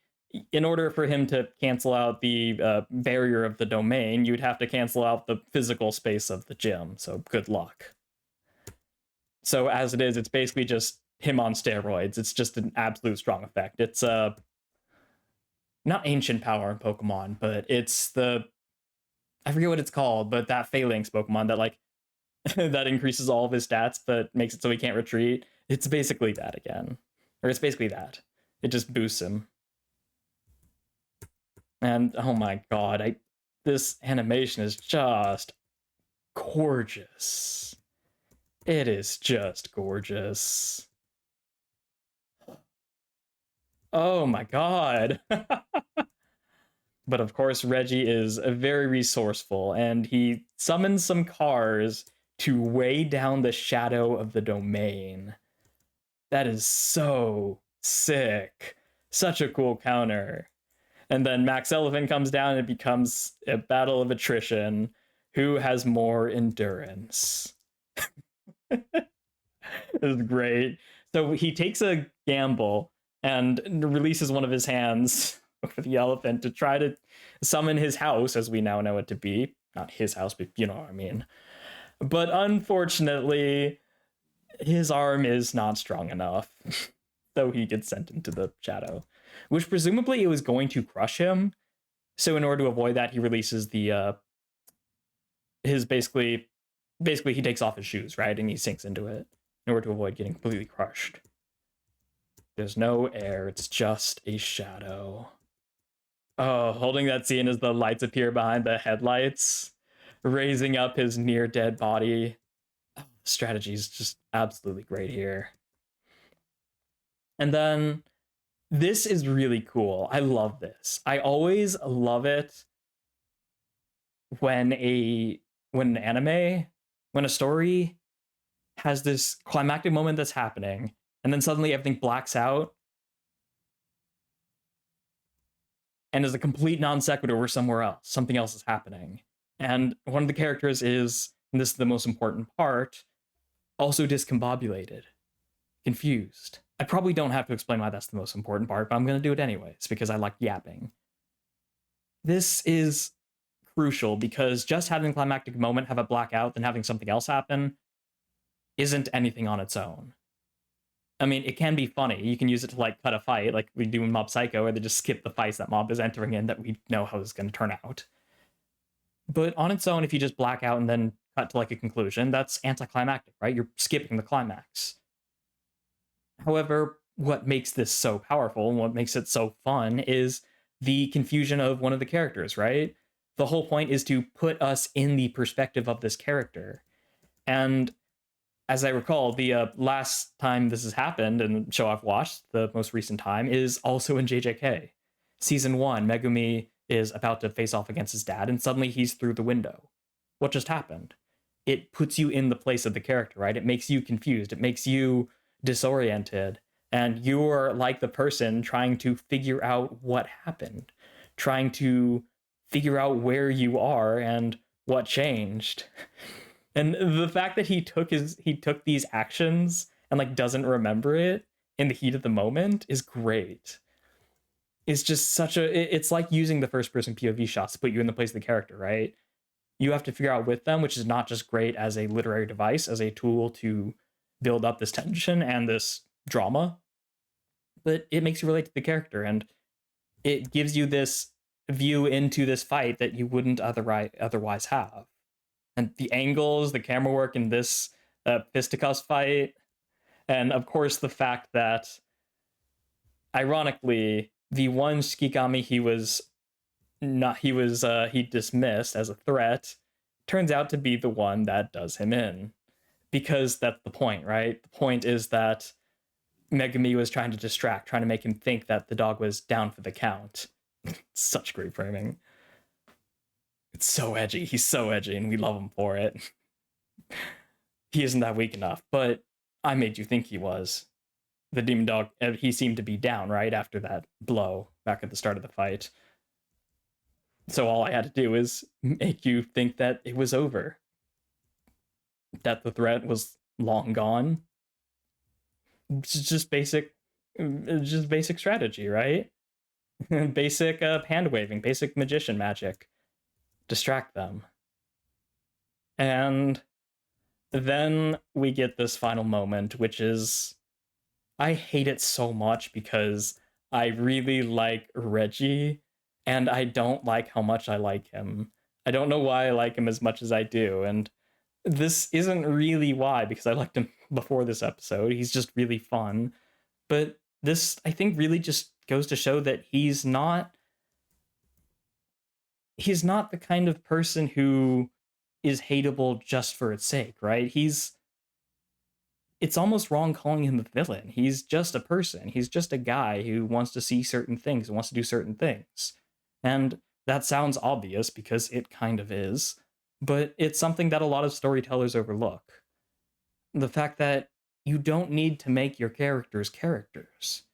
Speaker 1: in order for him to cancel out the barrier of the domain, you'd have to cancel out the physical space of the gym. So good luck. So as it is, it's basically just him on steroids. It's just an absolute strong effect. It's not ancient power in Pokemon, but it's I forget what it's called, but that Phalanx Pokemon that like that increases all of his stats but makes it so he can't retreat. It's basically that again. Or it's basically that. It just boosts him. And oh my god, this animation is just gorgeous. It is just gorgeous. Oh my god. But of course, Reggie is very resourceful, and he summons some cars to weigh down the shadow of the domain. That is so sick. Such a cool counter. And then Max Elephant comes down and it becomes a battle of attrition. Who has more endurance? This is great. So he takes a gamble and releases one of his hands, over the elephant to try to summon his house, as we now know it to be. Not his house, but you know what I mean. But unfortunately, his arm is not strong enough, so he gets sent into the shadow, which presumably it was going to crush him. So in order to avoid that, he releases the his basically he takes off his shoes, right, and he sinks into it in order to avoid getting completely crushed. There's no air, it's just a shadow. Oh, holding that scene as the lights appear behind the headlights, raising up his near dead body. Oh, the strategy is just absolutely great here. And then this is really cool. I love this. I always love it when an anime, when a story has this climactic moment that's happening, and then suddenly everything blacks out, and is a complete non sequitur where somewhere else, something else is happening. And one of the characters is, and this is the most important part, also discombobulated, confused. I probably don't have to explain why that's the most important part, but I'm going to do it anyways because I like yapping. This is crucial because just having a climactic moment have a blackout, then having something else happen isn't anything on its own. I mean, it can be funny. You can use it to like cut a fight, like we do in Mob Psycho, where they just skip the fights that Mob is entering in that we know how it's going to turn out. But on its own, if you just black out and then cut to like a conclusion, that's anticlimactic, right? You're skipping the climax. However, what makes this so powerful and what makes it so fun is the confusion of one of the characters, right? The whole point is to put us in the perspective of this character. And as I recall, the last time this has happened and show I've watched, the most recent time, is also in JJK. Season 1, Megumi is about to face off against his dad, and suddenly he's through the window. What just happened? It puts you in the place of the character, right? It makes you confused. It makes you disoriented. And you're like the person trying to figure out what happened, trying to figure out where you are and what changed. And the fact that he took these actions and like doesn't remember it in the heat of the moment is great. It's just it's like using the first person POV shots to put you in the place of the character, right? You have to figure out with them, which is not just great as a literary device, as a tool to build up this tension and this drama, but it makes you relate to the character and it gives you this view into this fight that you wouldn't otherwise have. And the angles, the camera work in this fisticuffs fight, and of course the fact that, ironically, the one Shikigami he dismissed as a threat turns out to be the one that does him in, because that's the point, right? The point is that Megumi was trying to distract, trying to make him think that the dog was down for the count. Such great framing. It's so edgy. He's so edgy, and we love him for it. He isn't that weak enough, but I made you think he was. The demon dog, he seemed to be down, right, after that blow back at the start of the fight. So all I had to do is make you think that it was over. That the threat was long gone. It's just basic strategy, right? Basic hand waving, basic magician magic. Distract them. And then we get this final moment, which is, I hate it so much because I really like Reggie and I don't like how much I like him. I don't know why I like him as much as I do, and this isn't really why, because I liked him before this episode. He's just really fun. But this, I think, really just goes to show that he's not the kind of person who is hateable just for its sake, right? It's almost wrong calling him a villain. He's just a person. He's just a guy who wants to see certain things and wants to do certain things. And that sounds obvious because it kind of is, but it's something that a lot of storytellers overlook. The fact that you don't need to make your characters characters.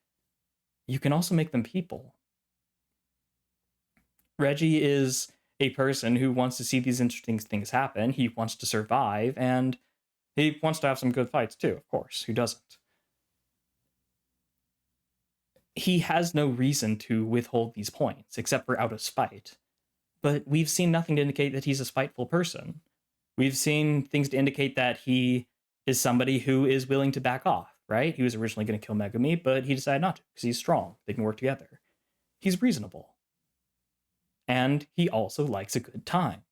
Speaker 1: You can also make them people. Reggie is a person who wants to see these interesting things happen. He wants to survive, and he wants to have some good fights too, of course. Who doesn't? he has no reason to withhold these points, except for out of spite. But we've seen nothing to indicate that he's a spiteful person. We've seen things to indicate that he is somebody who is willing to back off, right? He was originally going to kill Megumi, but he decided not to, because he's strong. They can work together. He's reasonable. And he also likes a good time.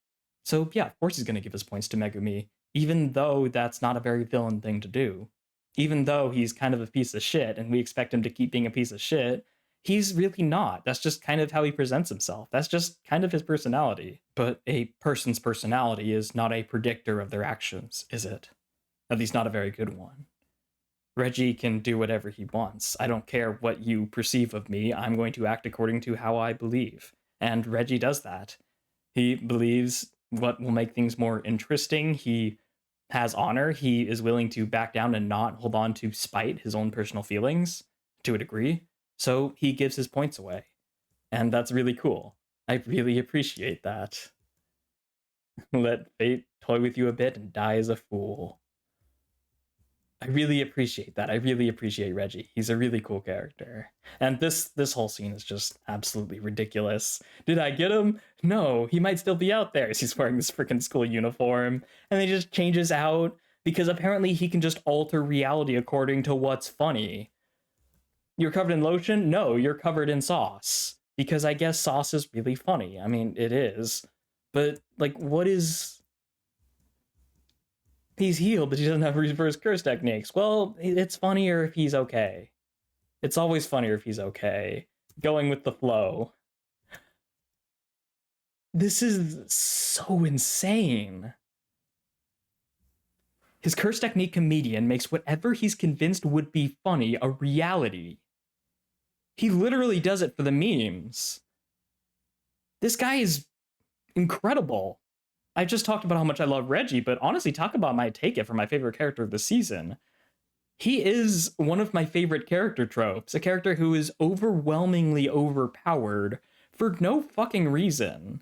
Speaker 1: So yeah, of course he's going to give his points to Megumi, even though that's not a very villain thing to do. Even though he's kind of a piece of shit, and we expect him to keep being a piece of shit, he's really not. That's just kind of how he presents himself. That's just kind of his personality. But a person's personality is not a predictor of their actions, is it? At least not a very good one. Reggie can do whatever he wants. I don't care what you perceive of me. I'm going to act according to how I believe. And Reggie does that. He believes what will make things more interesting. He has honor. He is willing to back down and not hold on to spite his own personal feelings to a degree. So he gives his points away. And that's really cool. I really appreciate that. Let fate toy with you a bit and die as a fool. I really appreciate that. I really appreciate Reggie. He's a really cool character. And this whole scene is just absolutely ridiculous. Did I get him? No, he might still be out there. He's wearing this freaking school uniform. And he just changes out because apparently he can just alter reality according to what's funny. You're covered in lotion? No, you're covered in sauce. Because I guess sauce is really funny. I mean, it is. But, like, what is... He's healed, but he doesn't have reverse curse techniques. Well, it's funnier if he's okay. It's always funnier if he's okay. Going with the flow. This is so insane. His curse technique comedian makes whatever he's convinced would be funny a reality. He literally does it for the memes. This guy is incredible. I just talked about how much I love Reggie, but honestly, talk about my take it for my favorite character of the season. He is one of my favorite character tropes, a character who is overwhelmingly overpowered for no fucking reason.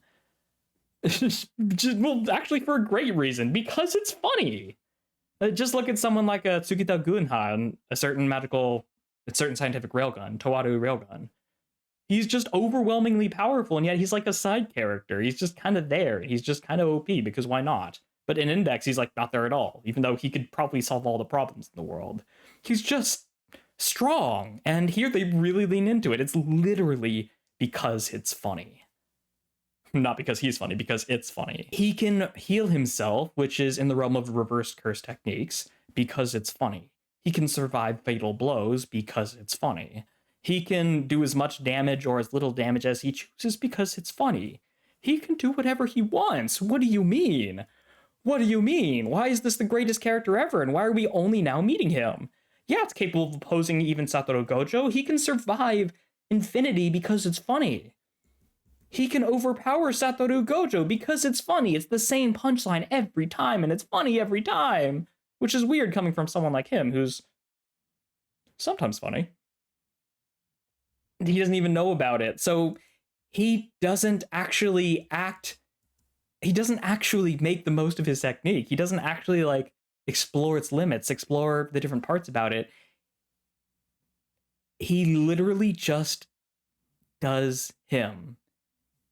Speaker 1: Well, actually for a great reason, because it's funny. Just look at someone like a Tsukita Gunhan, a certain scientific railgun, Towaru railgun. He's just overwhelmingly powerful, and yet he's like a side character. He's just kind of there. He's just kind of OP, because why not? But in Index, he's like not there at all, even though he could probably solve all the problems in the world. He's just strong, and here they really lean into it. It's literally because it's funny. Not because he's funny, because it's funny. He can heal himself, which is in the realm of reverse curse techniques, because it's funny. He can survive fatal blows because it's funny. He can do as much damage or as little damage as he chooses because it's funny. He can do whatever he wants. What do you mean? What do you mean? Why is this the greatest character ever, and why are we only now meeting him? Yeah, it's capable of opposing even Satoru Gojo. He can survive infinity because it's funny. He can overpower Satoru Gojo because it's funny. It's the same punchline every time, and it's funny every time. Which is weird coming from someone like him, who's sometimes funny. He doesn't even know about it. So he doesn't actually make the most of his technique. He doesn't actually like explore its limits, explore the different parts about it. He literally just does him.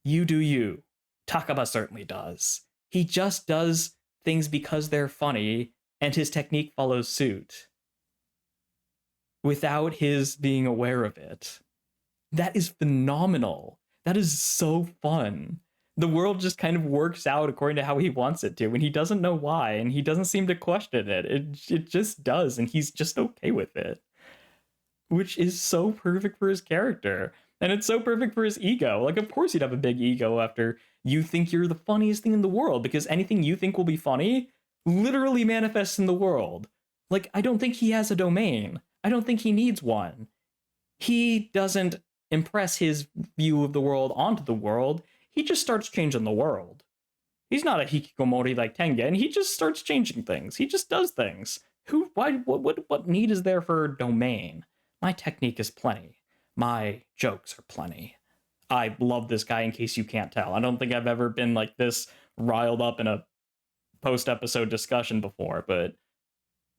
Speaker 1: You do you. Takaba certainly does. He just does things because they're funny, and his technique follows suit. Without his being aware of it. That is phenomenal. That is so fun. The world just kind of works out according to how he wants it to, and he doesn't know why, and he doesn't seem to question it. It just does, and he's just okay with it. Which is so perfect for his character. And it's so perfect for his ego. Like, of course he'd have a big ego after you think you're the funniest thing in the world, because anything you think will be funny literally manifests in the world. Like, I don't think he has a domain. I don't think he needs one. He doesn't impress his view of the world onto the world. He just starts changing the world. He's not a hikikomori like Tengen. He just starts changing things. He just does things. What need is there for a domain? My technique is plenty. My jokes are plenty. I love this guy, in case you can't tell. I don't think I've ever been like this riled up in a post-episode discussion before, but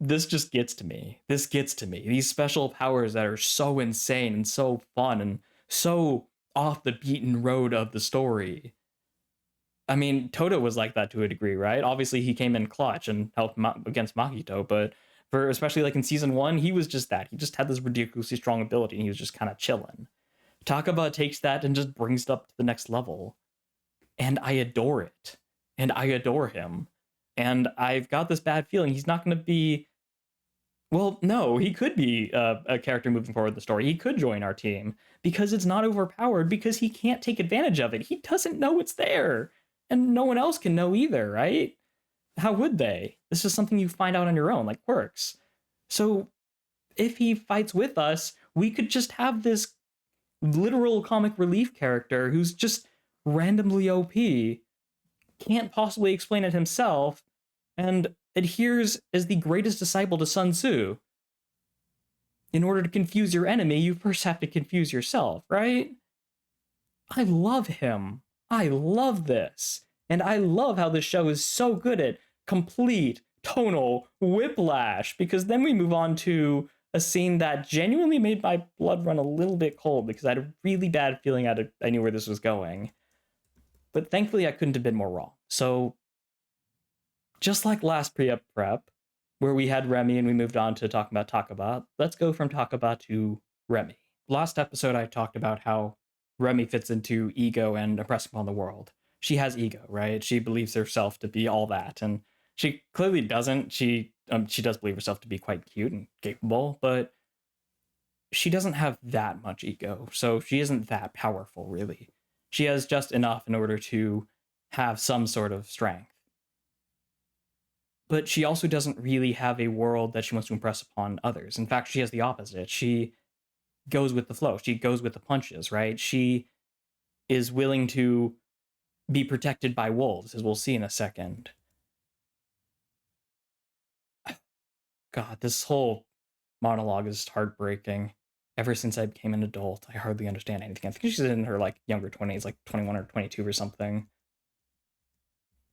Speaker 1: this just gets to me. This gets to me. These special powers that are so insane and so fun and so off the beaten road of the story. I mean, Toto was like that to a degree, right? Obviously, he came in clutch and helped against Mahito, but for especially like in season 1, he was just that. He just had this ridiculously strong ability, and he was just kind of chilling. Takaba takes that and just brings it up to the next level, and I adore it, and I adore him, and I've got this bad feeling he's not going to be. Well, no, he could be a character moving forward in the story. He could join our team because it's not overpowered because he can't take advantage of it. He doesn't know it's there. And no one else can know either, right? How would they? This is something you find out on your own, like quirks. So if he fights with us, we could just have this literal comic relief character who's just randomly OP, can't possibly explain it himself, and adheres as the greatest disciple to Sun Tzu. In order to confuse your enemy, you first have to confuse yourself, right? I love him. I love this. And I love how this show is so good at complete tonal whiplash, because then we move on to a scene that genuinely made my blood run a little bit cold because I had a really bad feeling I knew where this was going. But thankfully I couldn't have been more wrong. So just like last pre-up prep, where we had Remi and we moved on to talking about Takaba, let's go from Takaba to Remi. Last episode I talked about how Remi fits into ego and impressing upon the world. She has ego, right? She believes herself to be all that, and she clearly doesn't. She does believe herself to be quite cute and capable, but she doesn't have that much ego, so she isn't that powerful, really. She has just enough in order to have some sort of strength. But she also doesn't really have a world that she wants to impress upon others. In fact, she has the opposite. She goes with the flow. She goes with the punches, right? She is willing to be protected by wolves, as we'll see in a second. God, this whole monologue is heartbreaking. Ever since I became an adult, I hardly understand anything. I think she's in her like younger 20s, like 21 or 22 or something.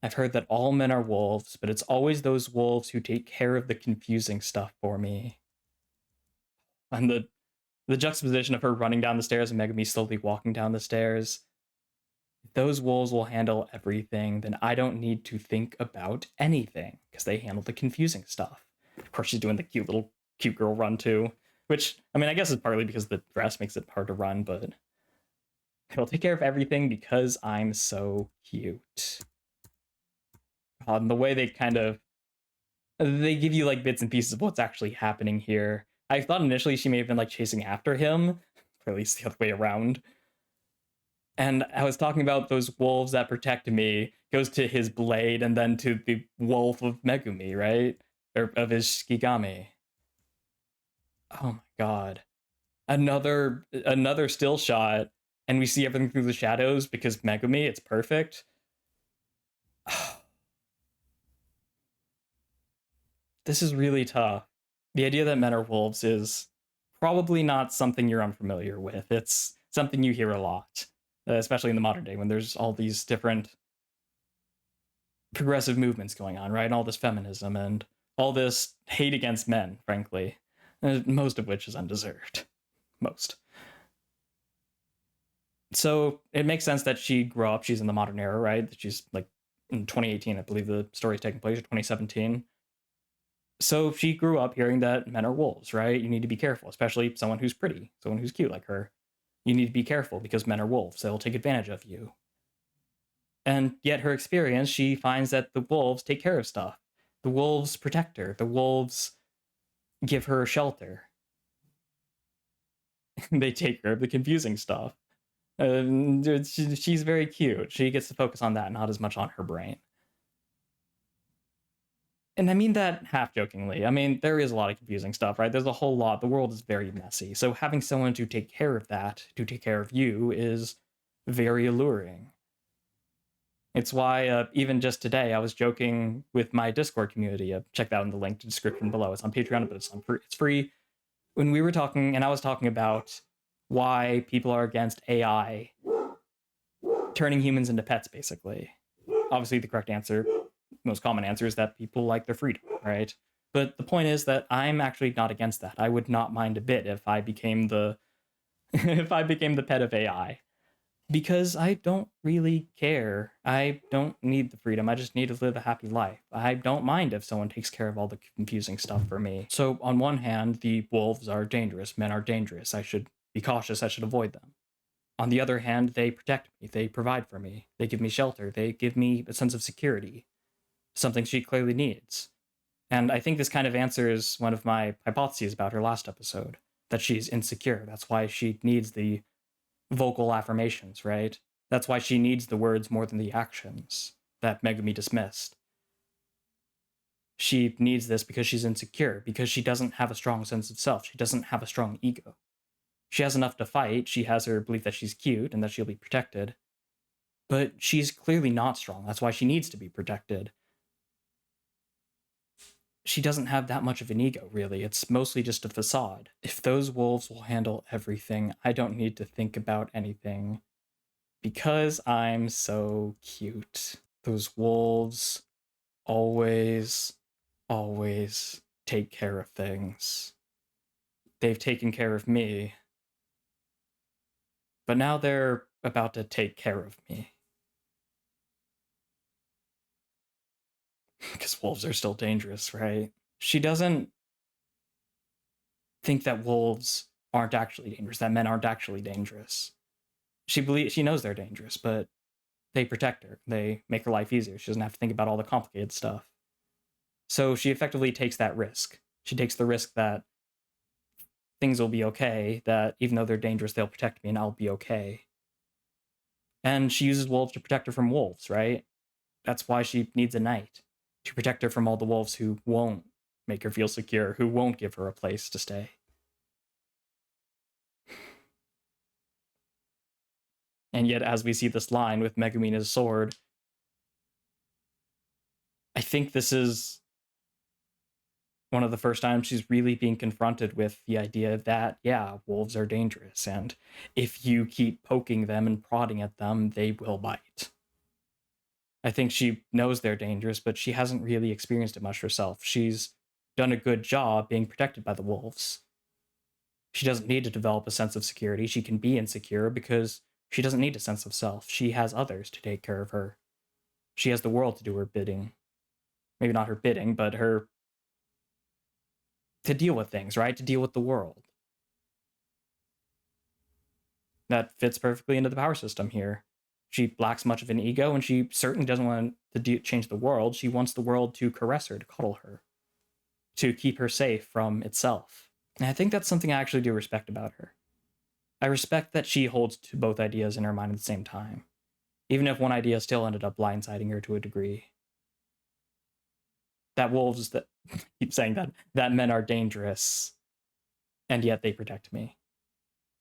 Speaker 1: I've heard that all men are wolves, but it's always those wolves who take care of the confusing stuff for me. And the juxtaposition of her running down the stairs and Megumi slowly walking down the stairs. If those wolves will handle everything, then I don't need to think about anything, because they handle the confusing stuff. Of course, she's doing the cute girl run too, which, I mean, I guess is partly because the dress makes it hard to run, but they'll take care of everything because I'm so cute. And the way they they give you like bits and pieces of what's actually happening here. I thought initially she may have been like chasing after him, or at least the other way around. And I was talking about those wolves that protect me, goes to his blade and then to the wolf of Megumi, right? Or of his Shikigami. Oh my god. Another still shot, and we see everything through the shadows because Megumi, it's perfect. This is really tough. The idea that men are wolves is probably not something you're unfamiliar with. It's something you hear a lot, especially in the modern day when there's all these different progressive movements going on, right? And all this feminism and all this hate against men, frankly, most of which is undeserved. Most. So it makes sense that she grew up. She's in the modern era, right? That she's like in 2018, I believe the story's taking place, or 2017. So she grew up hearing that men are wolves, right? You need to be careful, especially someone who's pretty, someone who's cute like her. You need to be careful because men are wolves. They'll take advantage of you. And yet her experience, she finds that the wolves take care of stuff. The wolves protect her. The wolves give her shelter. They take care of the confusing stuff. She's very cute. She gets to focus on that, not as much on her brain. And I mean that half jokingly. I mean, there is a lot of confusing stuff, right? There's a whole lot. The world is very messy. So having someone to take care of that, to take care of you, is very alluring. It's why, even just today, I was joking with my Discord community. Check that in the link to the description below. It's on Patreon, but it's free. When we were talking, and I was talking about why people are against AI turning humans into pets, basically. Obviously, the correct answer, most common answer, is that people like their freedom, right? But the point is that I'm actually not against that. I would not mind a bit if I became the if I became the pet of AI. Because I don't really care. I don't need the freedom. I just need to live a happy life. I don't mind if someone takes care of all the confusing stuff for me. So, on one hand, the wolves are dangerous. Men are dangerous. I should be cautious. I should avoid them. On the other hand, they protect me. They provide for me. They give me shelter. They give me a sense of security, something she clearly needs. And I think this kind of answers one of my hypotheses about her last episode, that she's insecure. That's why she needs the vocal affirmations, right? That's why she needs the words more than the actions that Megumi dismissed. She needs this because she's insecure, because she doesn't have a strong sense of self. She doesn't have a strong ego. She has enough to fight. She has her belief that she's cute and that she'll be protected. But she's clearly not strong. That's why she needs to be protected. She doesn't have that much of an ego, really. It's mostly just a facade. If those wolves will handle everything, I don't need to think about anything. Because I'm so cute. Those wolves always, always take care of things. They've taken care of me. But now they're about to take care of me. Because wolves are still dangerous, right? She doesn't think that wolves aren't actually dangerous, that men aren't actually dangerous. She knows they're dangerous, but they protect her. They make her life easier. She doesn't have to think about all the complicated stuff. So she effectively takes that risk. She takes the risk that things will be okay, that even though they're dangerous, they'll protect me and I'll be okay. And she uses wolves to protect her from wolves, right? That's why she needs a knight, to protect her from all the wolves who won't make her feel secure, who won't give her a place to stay. And yet, as we see this line with Megumi and his sword, I think this is one of the first times she's really being confronted with the idea that, yeah, wolves are dangerous, and if you keep poking them and prodding at them, they will bite. I think she knows they're dangerous, but she hasn't really experienced it much herself. She's done a good job being protected by the wolves. She doesn't need to develop a sense of security. She can be insecure because she doesn't need a sense of self. She has others to take care of her. She has the world to do her bidding. Maybe not her bidding, but her to deal with things, right? To deal with the world. That fits perfectly into the power system here. She lacks much of an ego, and she certainly doesn't want to change the world. She wants the world to caress her, to cuddle her, to keep her safe from itself. And I think that's something I actually do respect about her. I respect that she holds to both ideas in her mind at the same time, even if one idea still ended up blindsiding her to a degree. That wolves that keep saying that men are dangerous, and yet they protect me.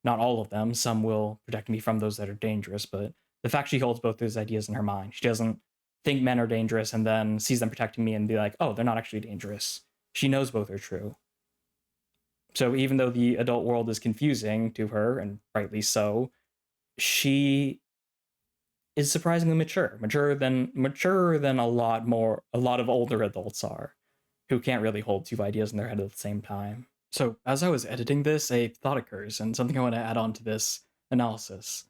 Speaker 1: Not all of them. Some will protect me from those that are dangerous, but the fact she holds both those ideas in her mind, she doesn't think men are dangerous and then sees them protecting me and be like, oh, they're not actually dangerous. She knows both are true. So even though the adult world is confusing to her, and rightly so, she is surprisingly mature than a lot of older adults are, who can't really hold two ideas in their head at the same time. So as I was editing this, a thought occurs, and something I want to add on to this analysis.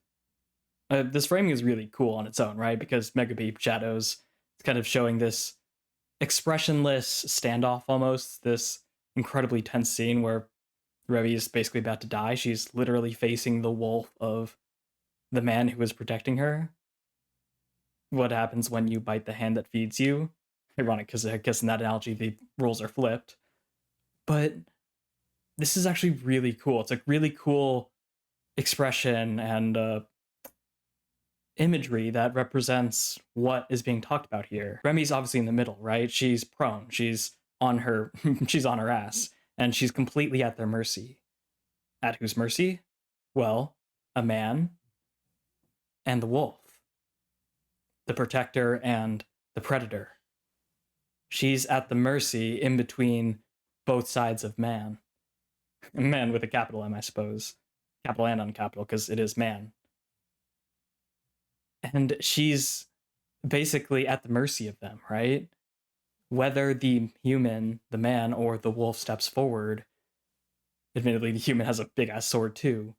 Speaker 1: This framing is really cool on its own, right? Because Megumi Shadows is kind of showing this expressionless standoff almost, this incredibly tense scene where Remi is basically about to die. She's literally facing the wolf of the man who is protecting her. What happens when you bite the hand that feeds you? Ironic, because I guess in that analogy the roles are flipped. But this is actually really cool. It's a really cool expression and imagery that represents what is being talked about here. Remi's obviously in the middle, right? She's prone. She's on her she's on her ass, and she's completely at their mercy. At whose mercy? Well, a man and the wolf. The protector and the predator. She's at the mercy in between both sides of man. Man with a capital M, I suppose. Capital and uncapital, because it is man. And she's basically at the mercy of them, right? whether the human, the man, or the wolf steps forward, admittedly, the human has a big-ass sword too,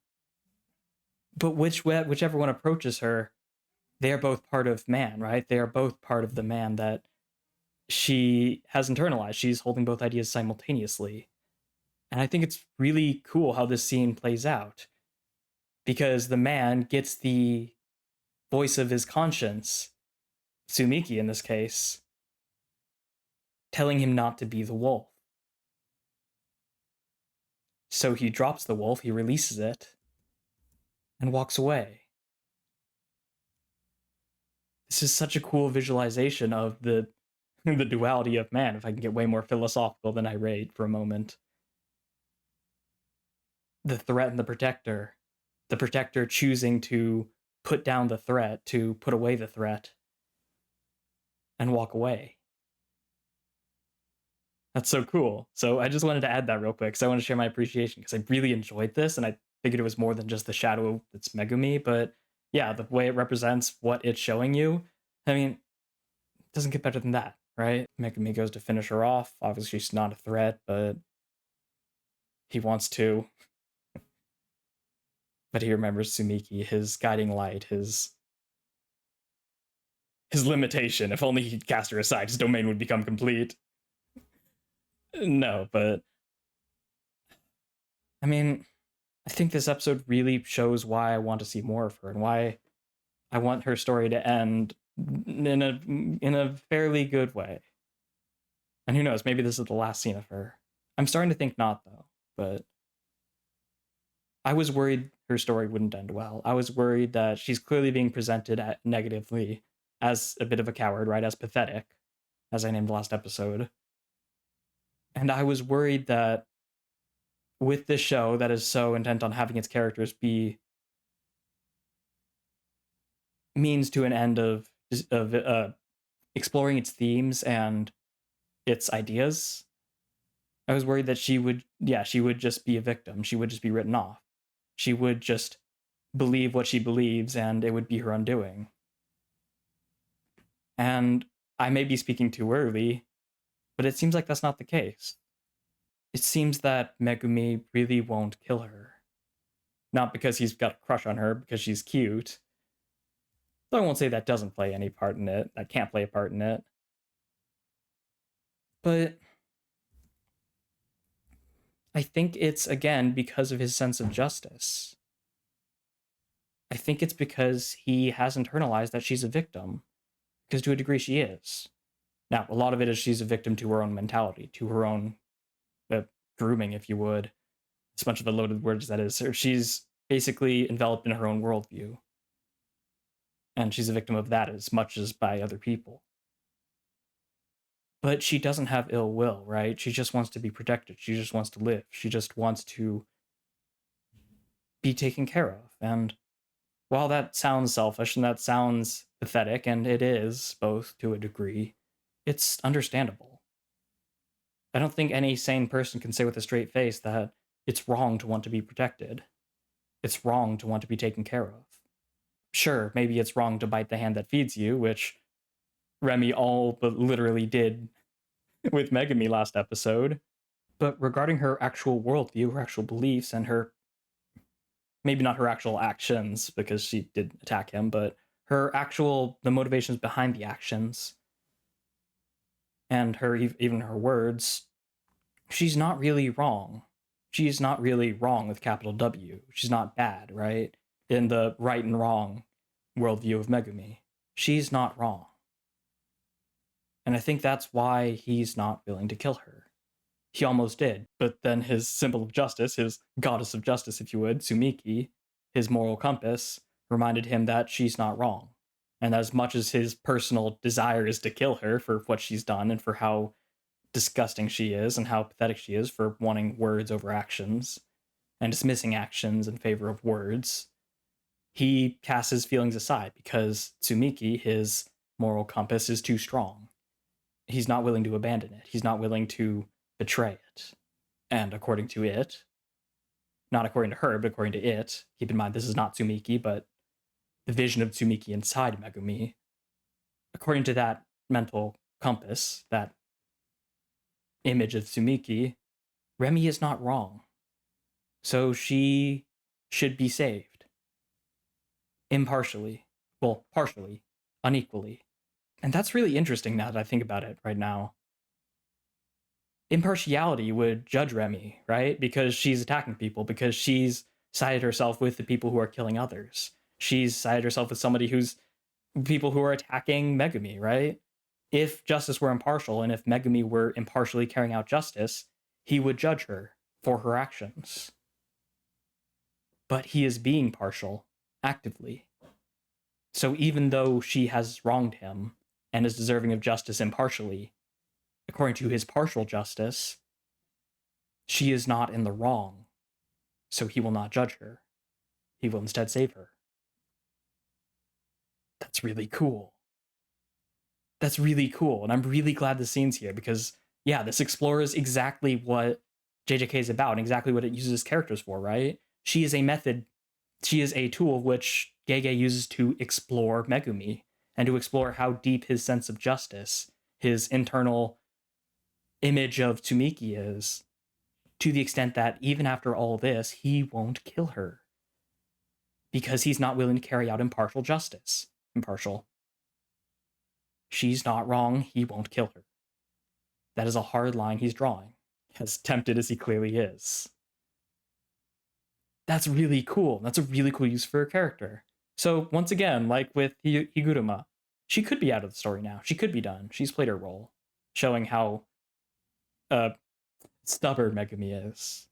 Speaker 1: but whichever one approaches her, they are both part of man, right? They are both part of the man that she has internalized. She's holding both ideas simultaneously. And I think it's really cool how this scene plays out, because the man gets the voice of his conscience, Tsumiki in this case, telling him not to be the wolf. So he drops the wolf, he releases it, and walks away. This is such a cool visualization of the the duality of man, if I can get way more philosophical than I rate for a moment. The threat and the protector choosing to put down the threat, to put away the threat, and walk away. That's so cool. So I just wanted to add that real quick, because I want to share my appreciation, because I really enjoyed this, and I figured it was more than just the shadow that's Megumi, but yeah, the way it represents what it's showing you, I mean, it doesn't get better than that, right? Megumi goes to finish her off. Obviously, she's not a threat, but he wants to. But he remembers Tsumiki, his guiding light, his limitation. If only he'd cast her aside, his domain would become complete. No, but I mean, I think this episode really shows why I want to see more of her, and why I want her story to end in a fairly good way. And who knows, maybe this is the last scene of her. I'm starting to think not, though, but I was worried her story wouldn't end well. I was worried that she's clearly being presented negatively, as a bit of a coward, right? As pathetic, as I named last episode. And I was worried that with this show that is so intent on having its characters be means to an end of exploring its themes and its ideas, I was worried that she would just be a victim. She would just be written off. She would just believe what she believes, and it would be her undoing. And I may be speaking too early, but it seems like that's not the case. It seems that Megumi really won't kill her. Not because he's got a crush on her, because she's cute. Though I won't say that doesn't play any part in it. That can't play a part in it. But I think it's, again, because of his sense of justice. I think it's because he has internalized that she's a victim. Because to a degree she is. Now, a lot of it is she's a victim to her own mentality, to her own grooming, if you would. As much of a loaded word as that is. She's basically enveloped in her own worldview. And she's a victim of that as much as by other people. But she doesn't have ill will, right? She just wants to be protected. She just wants to live. She just wants to be taken care of. And while that sounds selfish and that sounds pathetic, and it is, both to a degree, it's understandable. I don't think any sane person can say with a straight face that it's wrong to want to be protected. It's wrong to want to be taken care of. Sure, maybe it's wrong to bite the hand that feeds you, which Remi all but literally did with Megumi last episode. But regarding her actual worldview, her actual beliefs, and her, maybe not her actual actions, because she did attack him, but the motivations behind the actions, and even her words, she's not really wrong. She's not really wrong with capital W. She's not bad, right? In the right and wrong worldview of Megumi. She's not wrong. And I think that's why he's not willing to kill her. He almost did, but then his symbol of justice, his goddess of justice, if you would, Tsumiki, his moral compass, reminded him that she's not wrong. And as much as his personal desire is to kill her for what she's done and for how disgusting she is and how pathetic she is for wanting words over actions and dismissing actions in favor of words, he casts his feelings aside because Tsumiki, his moral compass, is too strong. He's not willing to abandon it. He's not willing to betray it. And according to it, not according to her, but according to it, keep in mind this is not Tsumiki, but the vision of Tsumiki inside Megumi, according to that mental compass, that image of Tsumiki, Remi is not wrong. So she should be saved. Impartially. Well, partially. Unequally. And that's really interesting now that I think about it right now. Impartiality would judge Remi, right? Because she's attacking people, because she's sided herself with the people who are killing others. She's sided herself with somebody who's people who are attacking Megumi, right? If justice were impartial and if Megumi were impartially carrying out justice, he would judge her for her actions. But he is being partial, actively. So even though she has wronged him and is deserving of justice impartially, according to his partial justice, she is not in the wrong. So he will not judge her. He will instead save her. That's really cool. That's really cool. And I'm really glad the scene's here because, yeah, this explores exactly what JJK is about and exactly what it uses characters for, right? She is a method, she is a tool which Gege uses to explore Megumi and to explore how deep his sense of justice, his internal image of Tsumiki is, to the extent that even after all this, he won't kill her because he's not willing to carry out impartial justice. Impartial. She's not wrong, he won't kill her. That is a hard line he's drawing, as tempted as he clearly is. That's really cool. That's a really cool use for a character. So, once again, like with Higuruma, she could be out of the story now. She could be done. She's played her role, showing how stubborn Megumi is.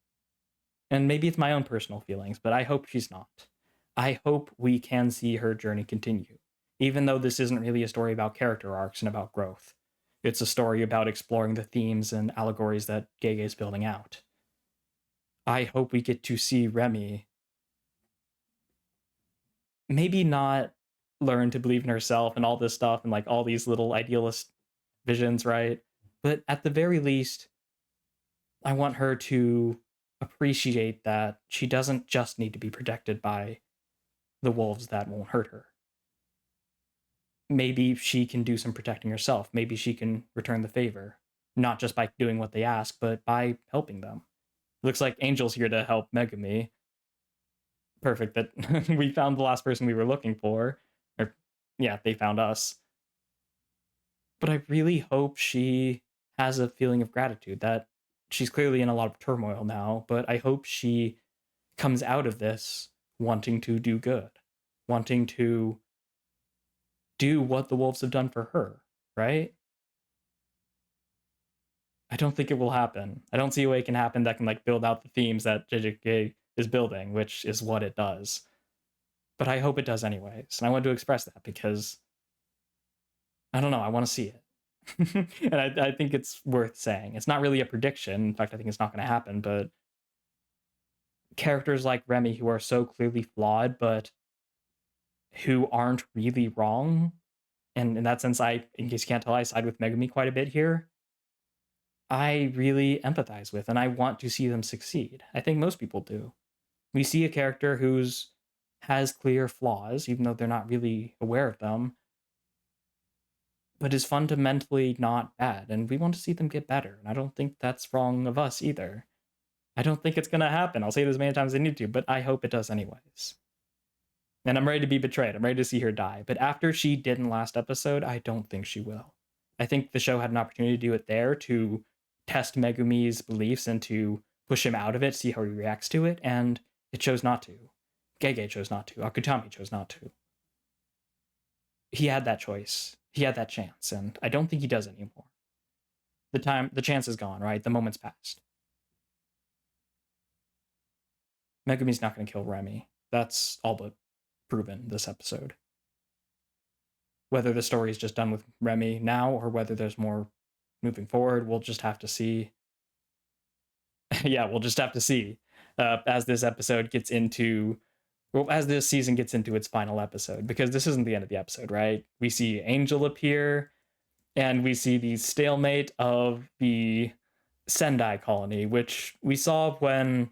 Speaker 1: And maybe it's my own personal feelings, but I hope she's not. I hope we can see her journey continue, even though this isn't really a story about character arcs and about growth. It's a story about exploring the themes and allegories that Gege is building out. I hope we get to see Remi maybe not learn to believe in herself and all this stuff and like all these little idealist visions, right? But at the very least, I want her to appreciate that she doesn't just need to be protected by the wolves that won't hurt her. Maybe she can do some protecting herself. Maybe she can return the favor, not just by doing what they ask, but by helping them. Looks like Angel's here to help Megumi. Perfect that we found the last person we were looking for. Or, yeah, they found us. But I really hope she has a feeling of gratitude that she's clearly in a lot of turmoil now, but I hope she comes out of this wanting to do good, wanting to do what the wolves have done for her, right? I don't think it will happen. I don't see a way it can happen that can like build out the themes that JJK is building, which is what it does. But I hope it does anyways. And I want to express that because I don't know, I want to see it. And I think it's worth saying. It's not really a prediction. In fact, I think it's not going to happen, but characters like Remi who are so clearly flawed, but who aren't really wrong. And in that sense, in case you can't tell, I side with Megumi quite a bit here. I really empathize with, and I want to see them succeed. I think most people do. We see a character who's has clear flaws, even though they're not really aware of them, but is fundamentally not bad, and we want to see them get better. And I don't think that's wrong of us either. I don't think it's gonna happen. I'll say it as many times as I need to, but I hope it does anyways. And I'm ready to be betrayed. I'm ready to see her die. But after she did in the last episode, I don't think she will. I think the show had an opportunity to do it there to test Megumi's beliefs and to push him out of it, see how he reacts to it, and it chose not to. Gege chose not to. Akutami chose not to. He had that choice. He had that chance, and I don't think he does anymore. The chance is gone, right? The moment's passed. Megumi's not going to kill Remi. That's all but proven this episode. Whether the story is just done with Remi now or whether there's more moving forward, we'll just have to see. Yeah, we'll just have to see as this episode gets into, well, as this season gets into its final episode, because this isn't the end of the episode, right? We see Angel appear, and we see the stalemate of the Sendai colony, which we saw when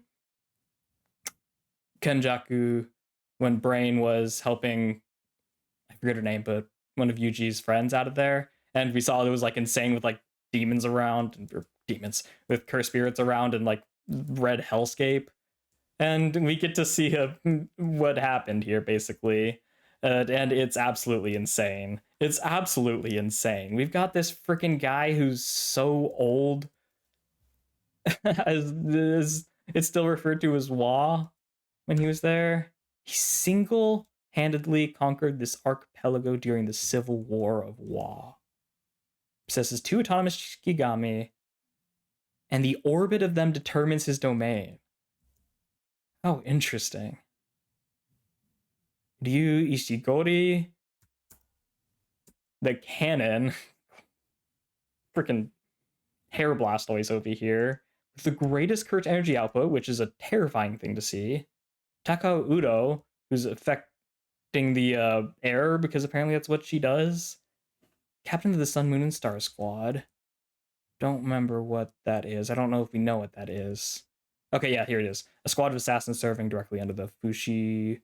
Speaker 1: Kenjaku, when Brain was helping, I forget her name, but one of Yuji's friends out of there, and we saw it was like insane with like demons around, or demons with cursed spirits around and like red hellscape. And we get to see what happened here, basically. And it's absolutely insane. It's absolutely insane. We've got this freaking guy who's so old. It's still referred to as Wa when he was there. He single-handedly conquered this archipelago during the Civil War of Wa. Possesses 2 autonomous Shikigami, and the orbit of them determines his domain. Oh, interesting. Ryu Ishigori, the cannon, freaking hair blastoise over here, with the greatest cursed energy output, which is a terrifying thing to see. Takao Udo, who's affecting the air because apparently that's what she does. Captain of the Sun, Moon, and Star Squad. Don't remember what that is. I don't know if we know what that is. Okay, yeah, here it is. A squad of assassins serving directly under the Fujiwara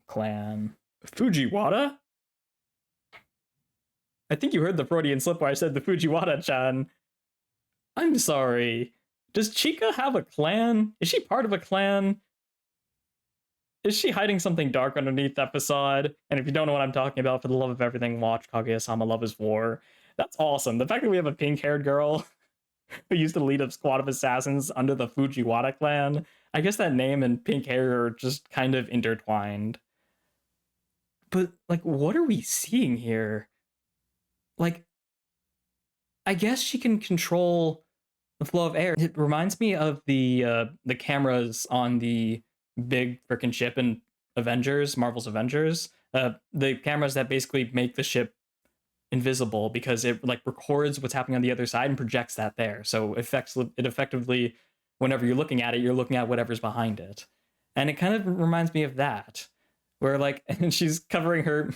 Speaker 1: clan. Fujiwara? I think you heard the Freudian slip where I said the Fujiwara-chan. I'm sorry. Does Chika have a clan? Is she part of a clan? Is she hiding something dark underneath that facade? And if you don't know what I'm talking about, for the love of everything, watch Kaguya-sama Love is War. That's awesome. The fact that we have a pink-haired girl who used to lead a squad of assassins under the Fujiwara clan. I guess that name and pink hair are just kind of intertwined. But, like, what are we seeing here? Like, I guess she can control the flow of air. It reminds me of the cameras on the big freaking ship in Avengers, Marvel's Avengers. The cameras that basically make the ship invisible because it like records what's happening on the other side and projects that there. So it effectively, whenever you're looking at it, you're looking at whatever's behind it. And it kind of reminds me of that, where like, and she's covering her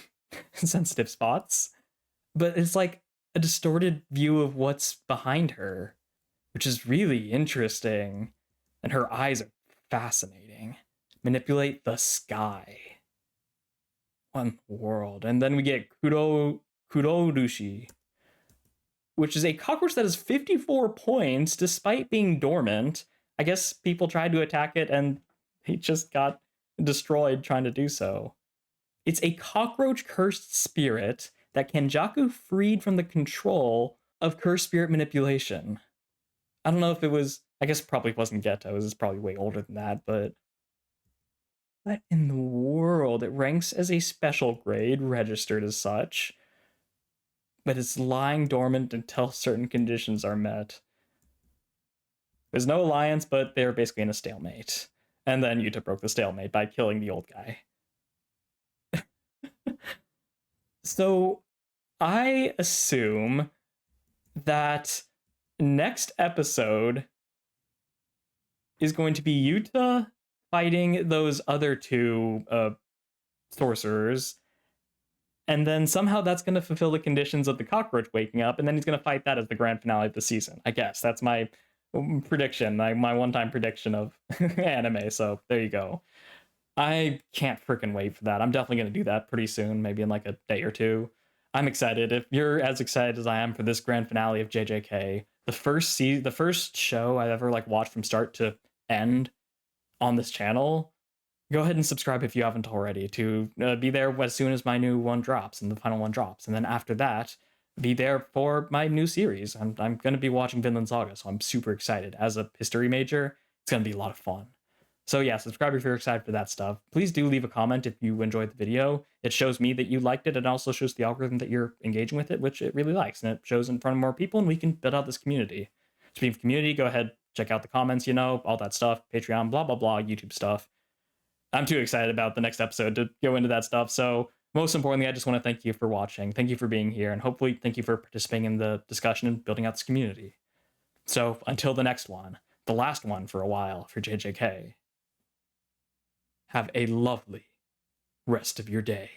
Speaker 1: sensitive spots, but it's like a distorted view of what's behind her, which is really interesting. And her eyes are fascinating. Manipulate the sky. One world. And then we get Kurorushi, which is a cockroach that has 54 points despite being dormant. I guess people tried to attack it and he just got destroyed trying to do so. It's a cockroach cursed spirit that Kenjaku freed from the control of cursed spirit manipulation. I don't know if it was, I guess it probably wasn't Geto, it's probably way older than that, but what in the world? It ranks as a special grade, registered as such, but it's lying dormant until certain conditions are met. There's no alliance, but they're basically in a stalemate. And then Yuta broke the stalemate by killing the old guy. So I assume that next episode is going to be Yuta fighting those other 2 sorcerers, and then somehow that's going to fulfill the conditions of the cockroach waking up, and then he's going to fight that as the grand finale of the season. I guess that's my prediction, my one-time prediction of anime. So there you go. I can't freaking wait for that. I'm definitely going to do that pretty soon, maybe in like a day or 2. I'm excited. If you're as excited as I am for this grand finale of JJK, the first show I ever like watched from start to end on this channel, go ahead and subscribe if you haven't already to be there as soon as my new one drops and the final one drops. And then after that, be there for my new series. I'm going to be watching Vinland Saga, so I'm super excited. As a history major, it's going to be a lot of fun. So yeah, subscribe if you're excited for that stuff. Please do leave a comment if you enjoyed the video. It shows me that you liked it, and also shows the algorithm that you're engaging with it, which it really likes, and it shows in front of more people, and we can build out this community. Speaking of community, go ahead, check out the comments, all that stuff, Patreon, blah, blah, blah, YouTube stuff. I'm too excited about the next episode to go into that stuff. So most importantly, I just want to thank you for watching. Thank you for being here, and hopefully thank you for participating in the discussion and building out this community. So until the next one, the last one for a while for JJK, have a lovely rest of your day.